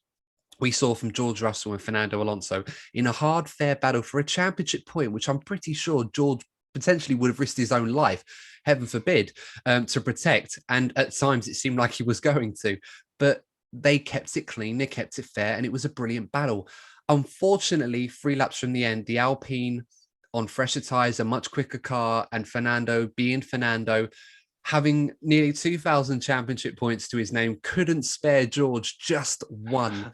we saw from George Russell and Fernando Alonso in a hard, fair battle for a championship point, which I'm pretty sure George potentially would have risked his own life, heaven forbid, to protect. And at times it seemed like he was going to, but they kept it clean, they kept it fair, and it was a brilliant battle. Unfortunately, 3 laps from the end, the Alpine on fresher tyres, a much quicker car, and Fernando, being Fernando, having nearly 2,000 championship points to his name, couldn't spare George just one.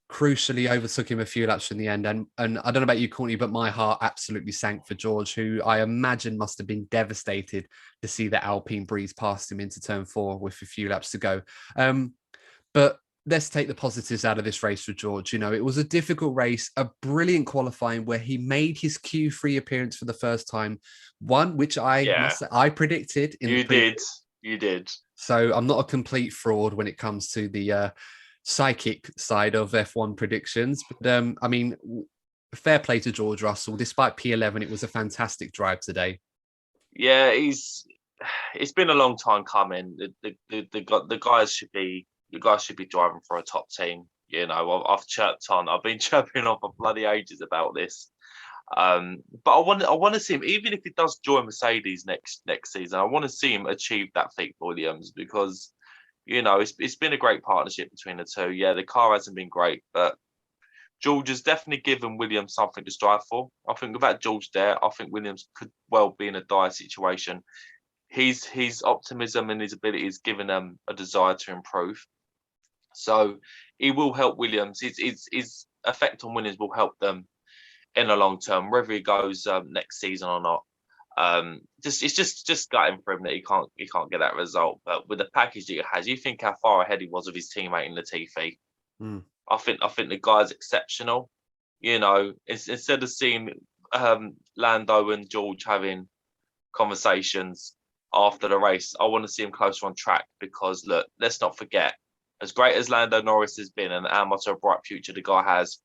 Crucially overtook him a few laps from the end. And I don't know about you, Courtney, but my heart absolutely sank for George, who I imagine must have been devastated to see that Alpine breeze past him into turn 4 with a few laps to go. But let's take the positives out of this race for George. It was a difficult race, a brilliant qualifying where he made his Q3 appearance for the first time. One, which I predicted. You did. So I'm not a complete fraud when it comes to the psychic side of F1 predictions. But fair play to George Russell. Despite P11, it was a fantastic drive today. Yeah, it's been a long time coming. The guys should be driving for a top team. I've chirped on. I've been chirping on for bloody ages about this. But I want to see him, even if he does join Mercedes next season. I want to see him achieve that feat for Williams because it's been a great partnership between the two. Yeah, the car hasn't been great, but George has definitely given Williams something to strive for. I think without George there, I think Williams could well be in a dire situation. His optimism and his ability has given them a desire to improve. So he will help Williams. His effect on Williams will help them in the long term, whether he goes next season or not. It's just gutting for him that he can't get that result. But with the package that he has, you think how far ahead he was of his teammate in Latifi. I think the guy's exceptional. Instead of seeing Lando and George having conversations after the race, I want to see him closer on track because look, let's not forget, as great as Lando Norris has been and how much of a bright future the guy has,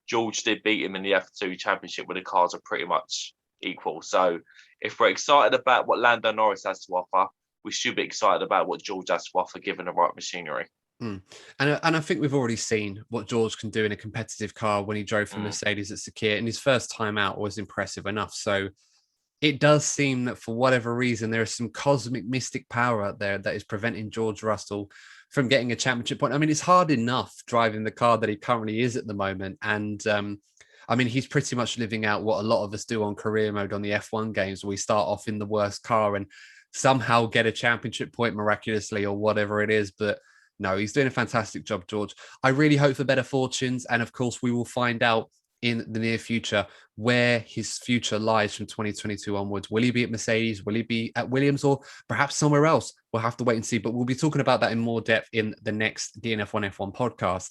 George did beat him in the F2 championship where the cars are pretty much equal. So if we're excited about what Lando Norris has to offer, we should be excited about what George has to offer given the right machinery. And I think we've already seen what George can do in a competitive car when he drove for Mercedes at Sakir, and his first time out was impressive enough. So it does seem that for whatever reason, there is some cosmic mystic power out there that is preventing George Russell from getting a championship point. I mean, it's hard enough driving the car that he currently is at the moment. And I mean, he's pretty much living out what a lot of us do on career mode on the F1 games. We start off in the worst car and somehow get a championship point miraculously or whatever it is. But no, he's doing a fantastic job, George. I really hope for better fortunes. And of course, we will find out in the near future where his future lies from 2022 onwards. Will he be at Mercedes? Will he be at Williams, or perhaps somewhere else? We'll have to wait and see, but we'll be talking about that in more depth in the next DNF1 F1 podcast.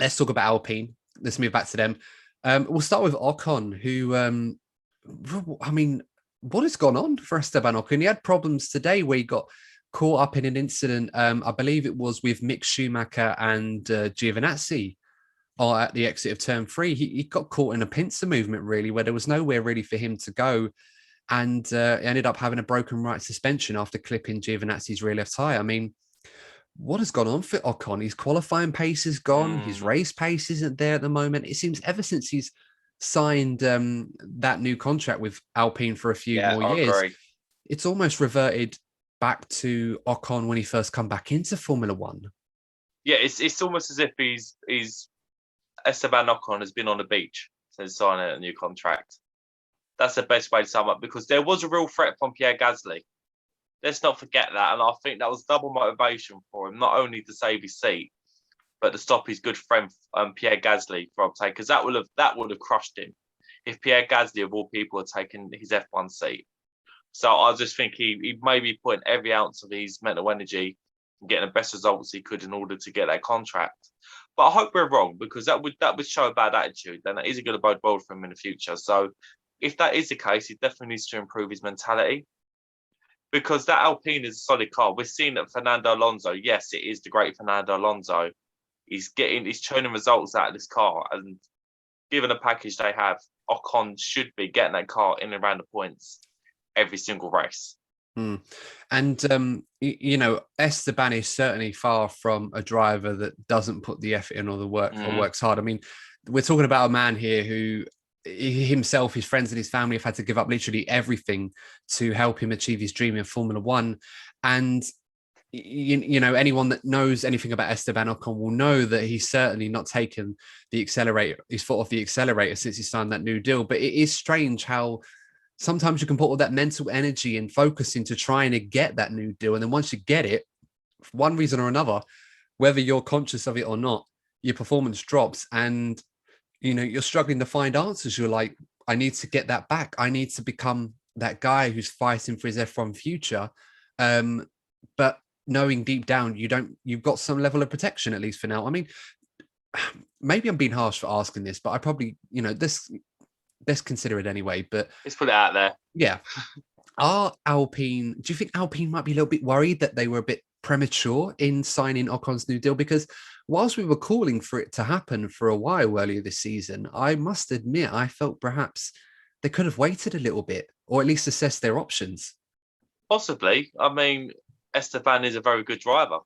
Let's talk about Alpine. Let's move back to them. We'll start with Ocon, who, I mean, what has gone on for Esteban Ocon? He had problems today where he got caught up in an incident. I believe it was with Mick Schumacher and Giovinazzi at the exit of turn 3. He got caught in a pincer movement, really, where there was nowhere really for him to go, and ended up having a broken right suspension after clipping Giovinazzi's rear left tyre. I mean, what has gone on for Ocon? His qualifying pace is gone. His race pace isn't there at the moment. It seems ever since he's signed that new contract with Alpine for a few more years, it's almost reverted back to Ocon when he first come back into Formula One. Yeah, it's almost as if he's Esteban Ocon has been on the beach since signing a new contract. That's the best way to sum up, because there was a real threat from Pierre Gasly. Let's not forget that. And I think that was double motivation for him, not only to save his seat, but to stop his good friend Pierre Gasly from taking, because that would have crushed him if Pierre Gasly, of all people, had taken his F1 seat. So I just think he maybe putting every ounce of his mental energy and getting the best results he could in order to get that contract. But I hope we're wrong, because that would show a bad attitude, and that isn't going to bode well for him in the future. So if that is the case, he definitely needs to improve his mentality, because that Alpine is a solid car. We're seeing that Fernando Alonso, yes, it is the great Fernando Alonso. He's churning results out of this car, and given the package they have, Ocon should be getting that car in and around the points every single race. And you know, Esteban is certainly far from a driver that doesn't put the effort in or the work or works hard. I mean, we're talking about a man here who himself, his friends and his family have had to give up literally everything to help him achieve his dream in Formula One. And you know, anyone that knows anything about Esteban Ocon will know that he's certainly not taken the accelerator, his foot off the accelerator since he signed that new deal. But it is strange how sometimes you can put all that mental energy and focus into trying to get that new deal. And then once you get it, for one reason or another, whether you're conscious of it or not, your performance drops and, you know, you're struggling to find answers. You're like, I need to get that back. I need to become that guy who's fighting for his F1 future. But knowing deep down, you've got some level of protection, at least for now. I mean, maybe I'm being harsh for asking this, but I probably, you know, let's consider it anyway, but let's put it out there. Yeah. Do you think Alpine might be a little bit worried that they were a bit premature in signing Ocon's new deal? Because whilst we were calling for it to happen for a while earlier this season, I must admit, I felt perhaps they could have waited a little bit, or at least assessed their options. Possibly. I mean, Esteban is a very good driver.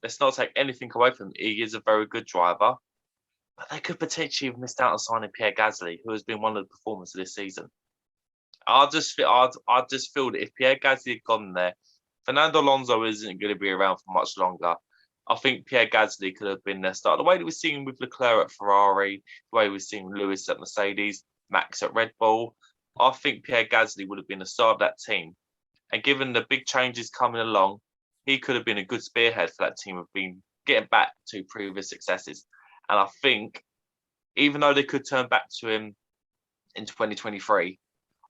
Let's not take anything away from him. He is a very good driver. But they could potentially have missed out on signing Pierre Gasly, who has been one of the performers of this season. I just feel that if Pierre Gasly had gone there, Fernando Alonso isn't going to be around for much longer. I think Pierre Gasly could have been their start. The way that we're seeing with Leclerc at Ferrari, the way we're seeing Lewis at Mercedes, Max at Red Bull, I think Pierre Gasly would have been the star of that team. And given the big changes coming along, he could have been a good spearhead for that team of being getting back to previous successes. And I think, even though they could turn back to him in 2023,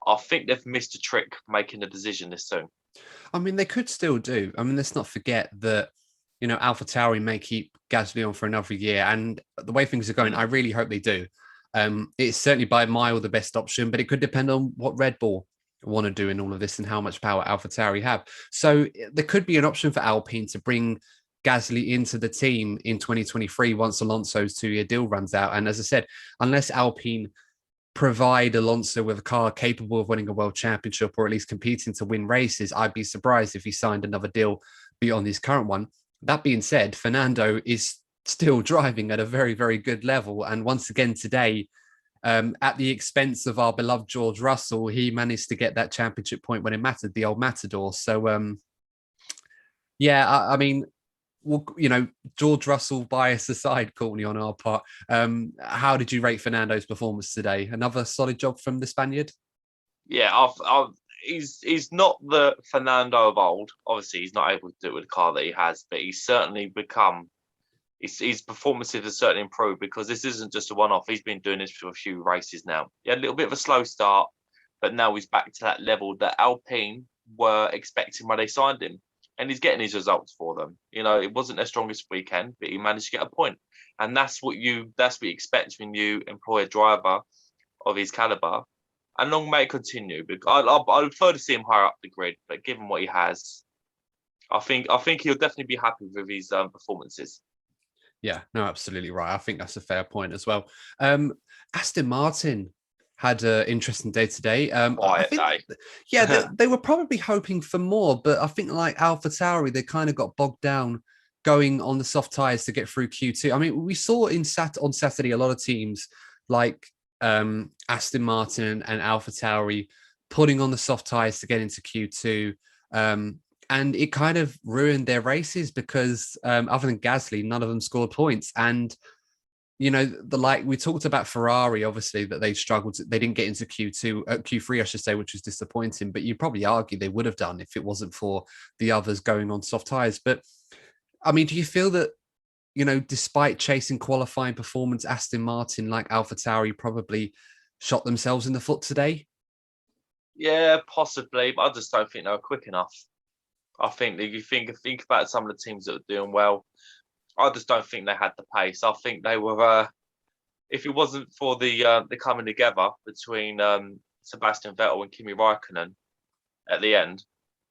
I think they've missed a trick making a decision this soon. I mean, they could still do. I mean, let's not forget that, you know, AlphaTauri may keep Gasly on for another year. And the way things are going, I really hope they do. It's certainly by a mile the best option, but it could depend on what Red Bull want to do in all of this and how much power AlphaTauri have. So there could be an option for Alpine to bring Gasly into the team in 2023 once Alonso's 2-year deal runs out. And as I said, unless Alpine provide Alonso with a car capable of winning a world championship or at least competing to win races, I'd be surprised if he signed another deal beyond his current one. That being said, Fernando is still driving at a very, very good level. And once again today, at the expense of our beloved George Russell, he managed to get that championship point when it mattered, the old Matador. So, Yeah, I mean, well, George Russell bias aside, Courtney, on our part, how did you rate Fernando's performance today? Another solid job from the Spaniard? Yeah, he's not the Fernando of old. Obviously, he's not able to do it with the car that he has, but he's certainly become. His performances have certainly improved because this isn't just a one-off. He's been doing this for a few races now. He had a little bit of a slow start, but now he's back to that level that Alpine were expecting when they signed him, and he's getting his results for them. It wasn't their strongest weekend, but he managed to get a point, and that's what you expect when you employ a driver of his caliber. And long may it continue. Because I prefer to see him higher up the grid, but given what he has, I think he'll definitely be happy with his performances. Yeah, no, absolutely right. I think that's a fair point as well. Aston Martin had an interesting day today. Quiet day. Yeah, they were probably hoping for more, but I think like AlphaTauri, they kind of got bogged down going on the soft tires to get through Q2. I mean, we saw on Saturday a lot of teams like Aston Martin and AlphaTauri putting on the soft tires to get into Q2. And it kind of ruined their races because other than Gasly, none of them scored points. And, we talked about Ferrari, obviously, that they struggled. They didn't get into Q3, I should say, which was disappointing. But you probably argue they would have done if it wasn't for the others going on soft tires. But, I mean, do you feel that, despite chasing qualifying performance, Aston Martin, like AlphaTauri, probably shot themselves in the foot today? Yeah, possibly. But I just don't think they were quick enough. I think that you think about some of the teams that are doing well. I just don't think they had the pace. I think they were. If it wasn't for the coming together between Sebastian Vettel and Kimi Raikkonen at the end,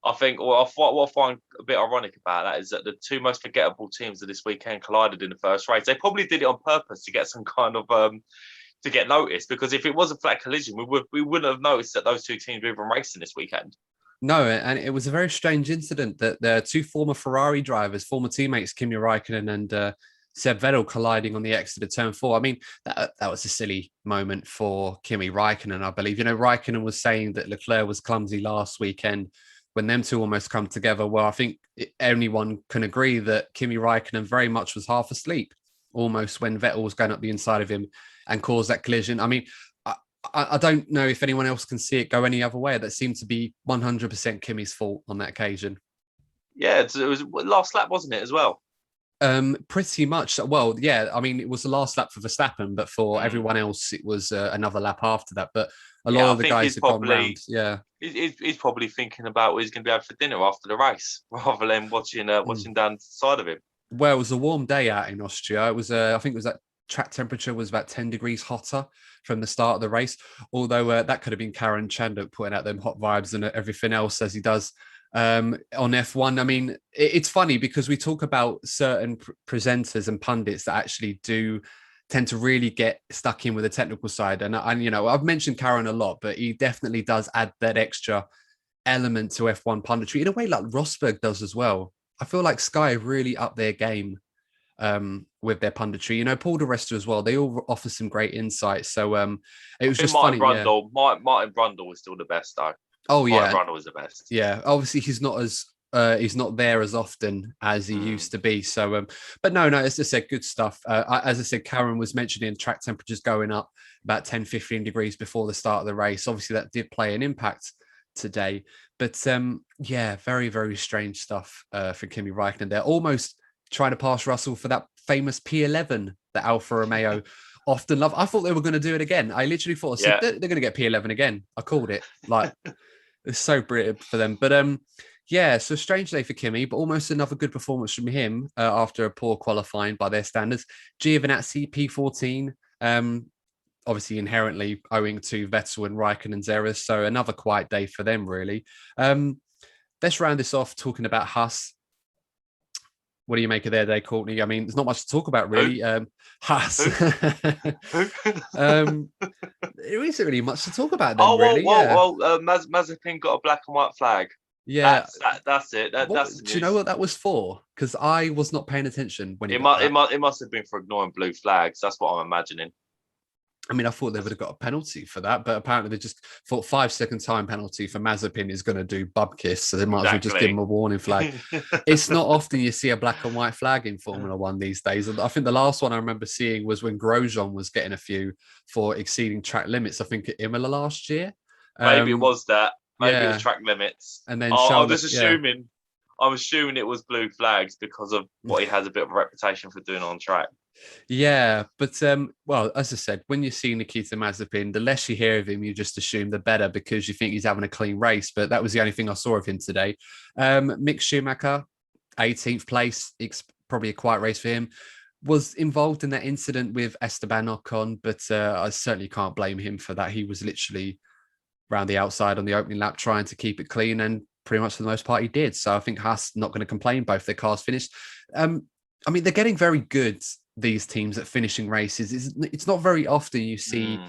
I think what I find a bit ironic about that is that the two most forgettable teams of this weekend collided in the first race. They probably did it on purpose to get some kind of to get noticed, because if it wasn't for that collision, we wouldn't have noticed that those two teams were even racing this weekend. No, and it was a very strange incident that the two former Ferrari drivers, former teammates Kimi Raikkonen and Seb Vettel, colliding on the exit of turn 4. I mean, that was a silly moment for Kimi Raikkonen, I believe. Raikkonen was saying that Leclerc was clumsy last weekend when them two almost come together. Well, I think anyone can agree that Kimi Raikkonen very much was half asleep almost when Vettel was going up the inside of him and caused that collision. I mean, I don't know if anyone else can see it go any other way. That seemed to be 100% Kimi's fault on that occasion. Yeah, it was last lap, wasn't it, as well? Pretty much. Well, yeah, I mean, it was the last lap for Verstappen, but for everyone else, it was another lap after that. But a lot of the guys had gone round. Yeah. He's probably thinking about what he's going to be having for dinner after the race rather than watching down the side of him. Well, it was a warm day out in Austria. It was, I think it was that track temperature was about 10 degrees hotter from the start of the race, although that could have been Karen Chanduk putting out them hot vibes and everything else as he does on F1. I mean, it's funny because we talk about certain presenters and pundits that actually do tend to really get stuck in with the technical side. And I've mentioned Karen a lot, but he definitely does add that extra element to F1 punditry in a way like Rosberg does as well. I feel like Sky really upped their game with their punditry. Paul di Resta as well. They all offer some great insights. So it was just Martin funny. Brundle, yeah. Martin Brundle was still the best though. Oh yeah, Martin Brundle was the best. Yeah, obviously he's not there as often as he used to be. So, but no, as I said, good stuff. As I said, Karen was mentioning track temperatures going up about 10, 15 degrees before the start of the race. Obviously that did play an impact today. But yeah, very, very strange stuff for Kimi Raikkonen. They're almost trying to pass Russell for that famous P11 that Alfa Romeo often love. I thought they were going to do it again. I literally thought they're going to get P11 again. I called it. Like, it's so brilliant for them. But yeah, so strange day for Kimi, but almost another good performance from him after a poor qualifying by their standards. Giovinazzi, P14, obviously inherently owing to Vettel and Raikkonen's errors. So another quiet day for them, really. Let's round this off talking about Haas. What do you make of their day, Courtney? I mean, there's not much to talk about, really. Haas. There isn't really much to talk about them, really. Mazepin got a black and white flag. Yeah, that's it. That's do you know what that was for? Because I was not paying attention when it must have been for ignoring blue flags. That's what I'm imagining. I mean, I thought they would have got a penalty for that, but apparently they just thought 5 second time penalty for Mazepin is going to do bub kiss, so they might as well just give him a warning flag. It's not often you see a black and white flag in Formula One these days. I think the last one I remember seeing was when Grosjean was getting a few for exceeding track limits. I think at Imola last year. Maybe it was that. Maybe it was Yeah. track limits. And then I'm just assuming. I'm assuming it was blue flags because of what he has a bit of a reputation for doing on track. Yeah, but well, as I said, when you see Nikita Mazepin, the less you hear of him, you just assume the better because you think he's having a clean race. But that was the only thing I saw of him today. Mick Schumacher, 18th place, probably a quiet race for him. Was involved in that incident with Esteban Ocon, but I certainly can't blame him for that. He was literally around the outside on the opening lap trying to keep it clean, and pretty much for the most part he did. So I think Haas not going to complain. Both their cars finished. I mean, they're getting very good, these teams, at finishing races. It's not very often you see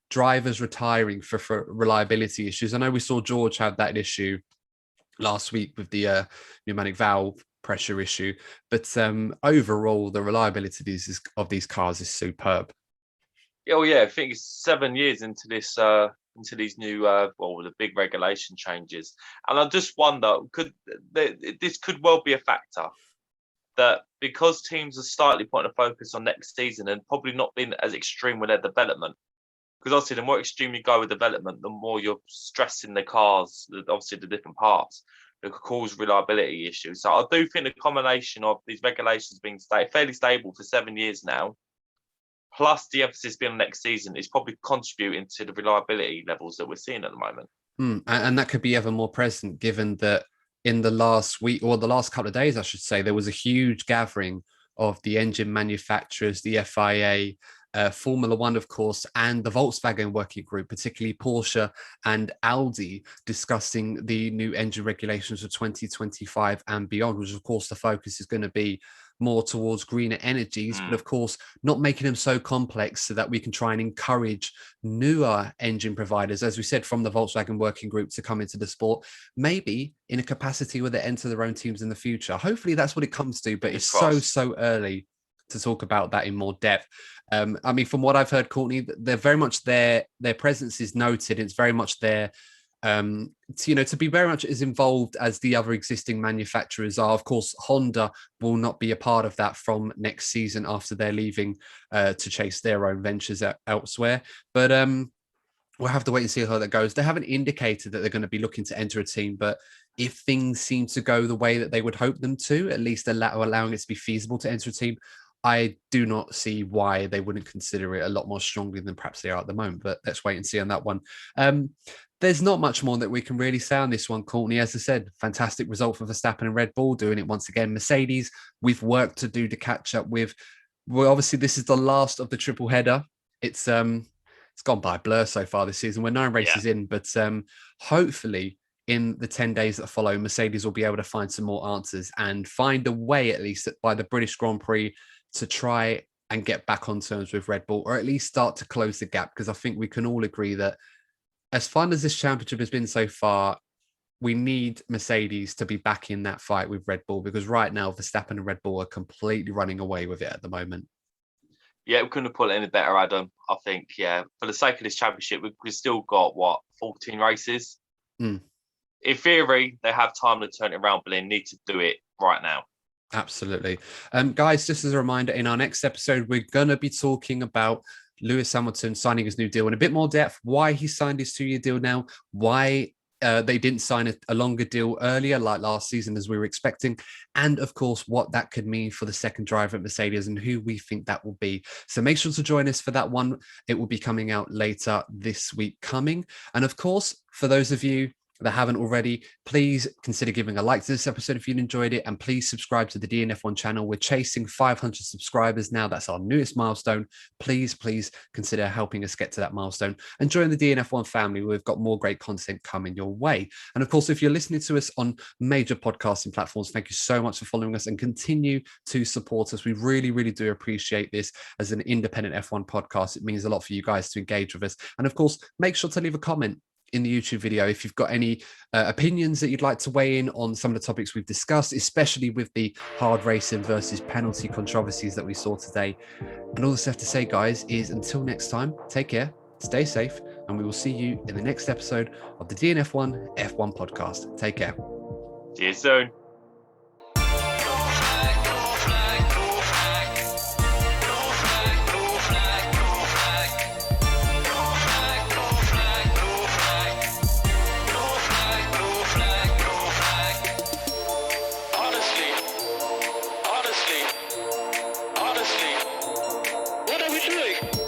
drivers retiring for reliability issues. I know we saw George have that issue last week with the pneumatic valve pressure issue, but overall the reliability of these cars is superb. Oh yeah, I think it's 7 years into this into these new the big regulation changes, and I just wonder, this could well be a factor that because teams are slightly putting a focus on next season and probably not being as extreme with their development, because obviously the more extreme you go with development, the more you're stressing the cars, obviously the different parts that could cause reliability issues. So I do think the combination of these regulations being fairly stable for 7 years now, plus the emphasis being on next season, is probably contributing to the reliability levels that we're seeing at the moment. And that could be ever more present given that in the last week, or the last couple of days, I should say, there was a huge gathering of the engine manufacturers, the FIA, Formula One, of course, and the Volkswagen working group, particularly Porsche and Audi, discussing the new engine regulations for 2025 and beyond, which, of course, the focus is going to be more towards greener energies, but of course, not making them so complex so that we can try and encourage newer engine providers, as we said, from the Volkswagen working group to come into the sport, maybe in a capacity where they enter their own teams in the future. Hopefully that's what it comes to, but it's so early to talk about that in more depth. I mean, from what I've heard, Courtney, they're very much their presence is noted. It's very much there. To be very much as involved as the other existing manufacturers are. Of course, Honda will not be a part of that from next season after they're leaving to chase their own ventures elsewhere. But we'll have to wait and see how that goes. They haven't indicated that they're going to be looking to enter a team, but if things seem to go the way that they would hope them to, at least allowing it to be feasible to enter a team, I do not see why they wouldn't consider it a lot more strongly than perhaps they are at the moment. But let's wait and see on that one. There's not much more that we can really say on this one, Courtney. As I said, fantastic result for Verstappen and Red Bull, doing it once again. Mercedes, we've work to do to catch up with. Well, obviously, this is the last of the triple header. It's gone by a blur so far this season. We're 9 races in, but hopefully in the 10 days that follow, Mercedes will be able to find some more answers and find a way, at least by the British Grand Prix, to try and get back on terms with Red Bull, or at least start to close the gap. Because I think we can all agree that as fun as this championship has been so far, we need Mercedes to be back in that fight with Red Bull, because right now Verstappen and Red Bull are completely running away with it at the moment. Yeah, we couldn't have put it any better, Adam. I think, for the sake of this championship, we've still got, 14 races? In theory, they have time to turn it around, but they need to do it right now. Absolutely. Guys, just as a reminder, in our next episode, we're going to be talking about Lewis Hamilton signing his new deal in a bit more depth, why he signed his 2-year deal now, why they didn't sign a longer deal earlier, like last season, as we were expecting, and of course, what that could mean for the second driver at Mercedes and who we think that will be. So make sure to join us for that one. It will be coming out later this week coming. And of course, for those of you that haven't already, please consider giving a like to this episode if you enjoyed it, and please subscribe to the DNF1 channel. We're chasing 500 subscribers now. That's our newest milestone. Please consider helping us get to that milestone and join the DNF1 family. We've got more great content coming your way. And of course, if you're listening to us on major podcasting platforms, thank you so much for following us and continue to support us. We really do appreciate this as an independent F1 podcast. It means a lot for you guys to engage with us. And of course, make sure to leave a comment in the YouTube video if you've got any opinions that you'd like to weigh in on some of the topics we've discussed, especially with the hard racing versus penalty controversies that we saw today. And all I have to say, guys, is until next time, take care, stay safe, and we will see you in the next episode of the DNF1 F1 podcast. Take care. See you soon. Honestly, what are we doing?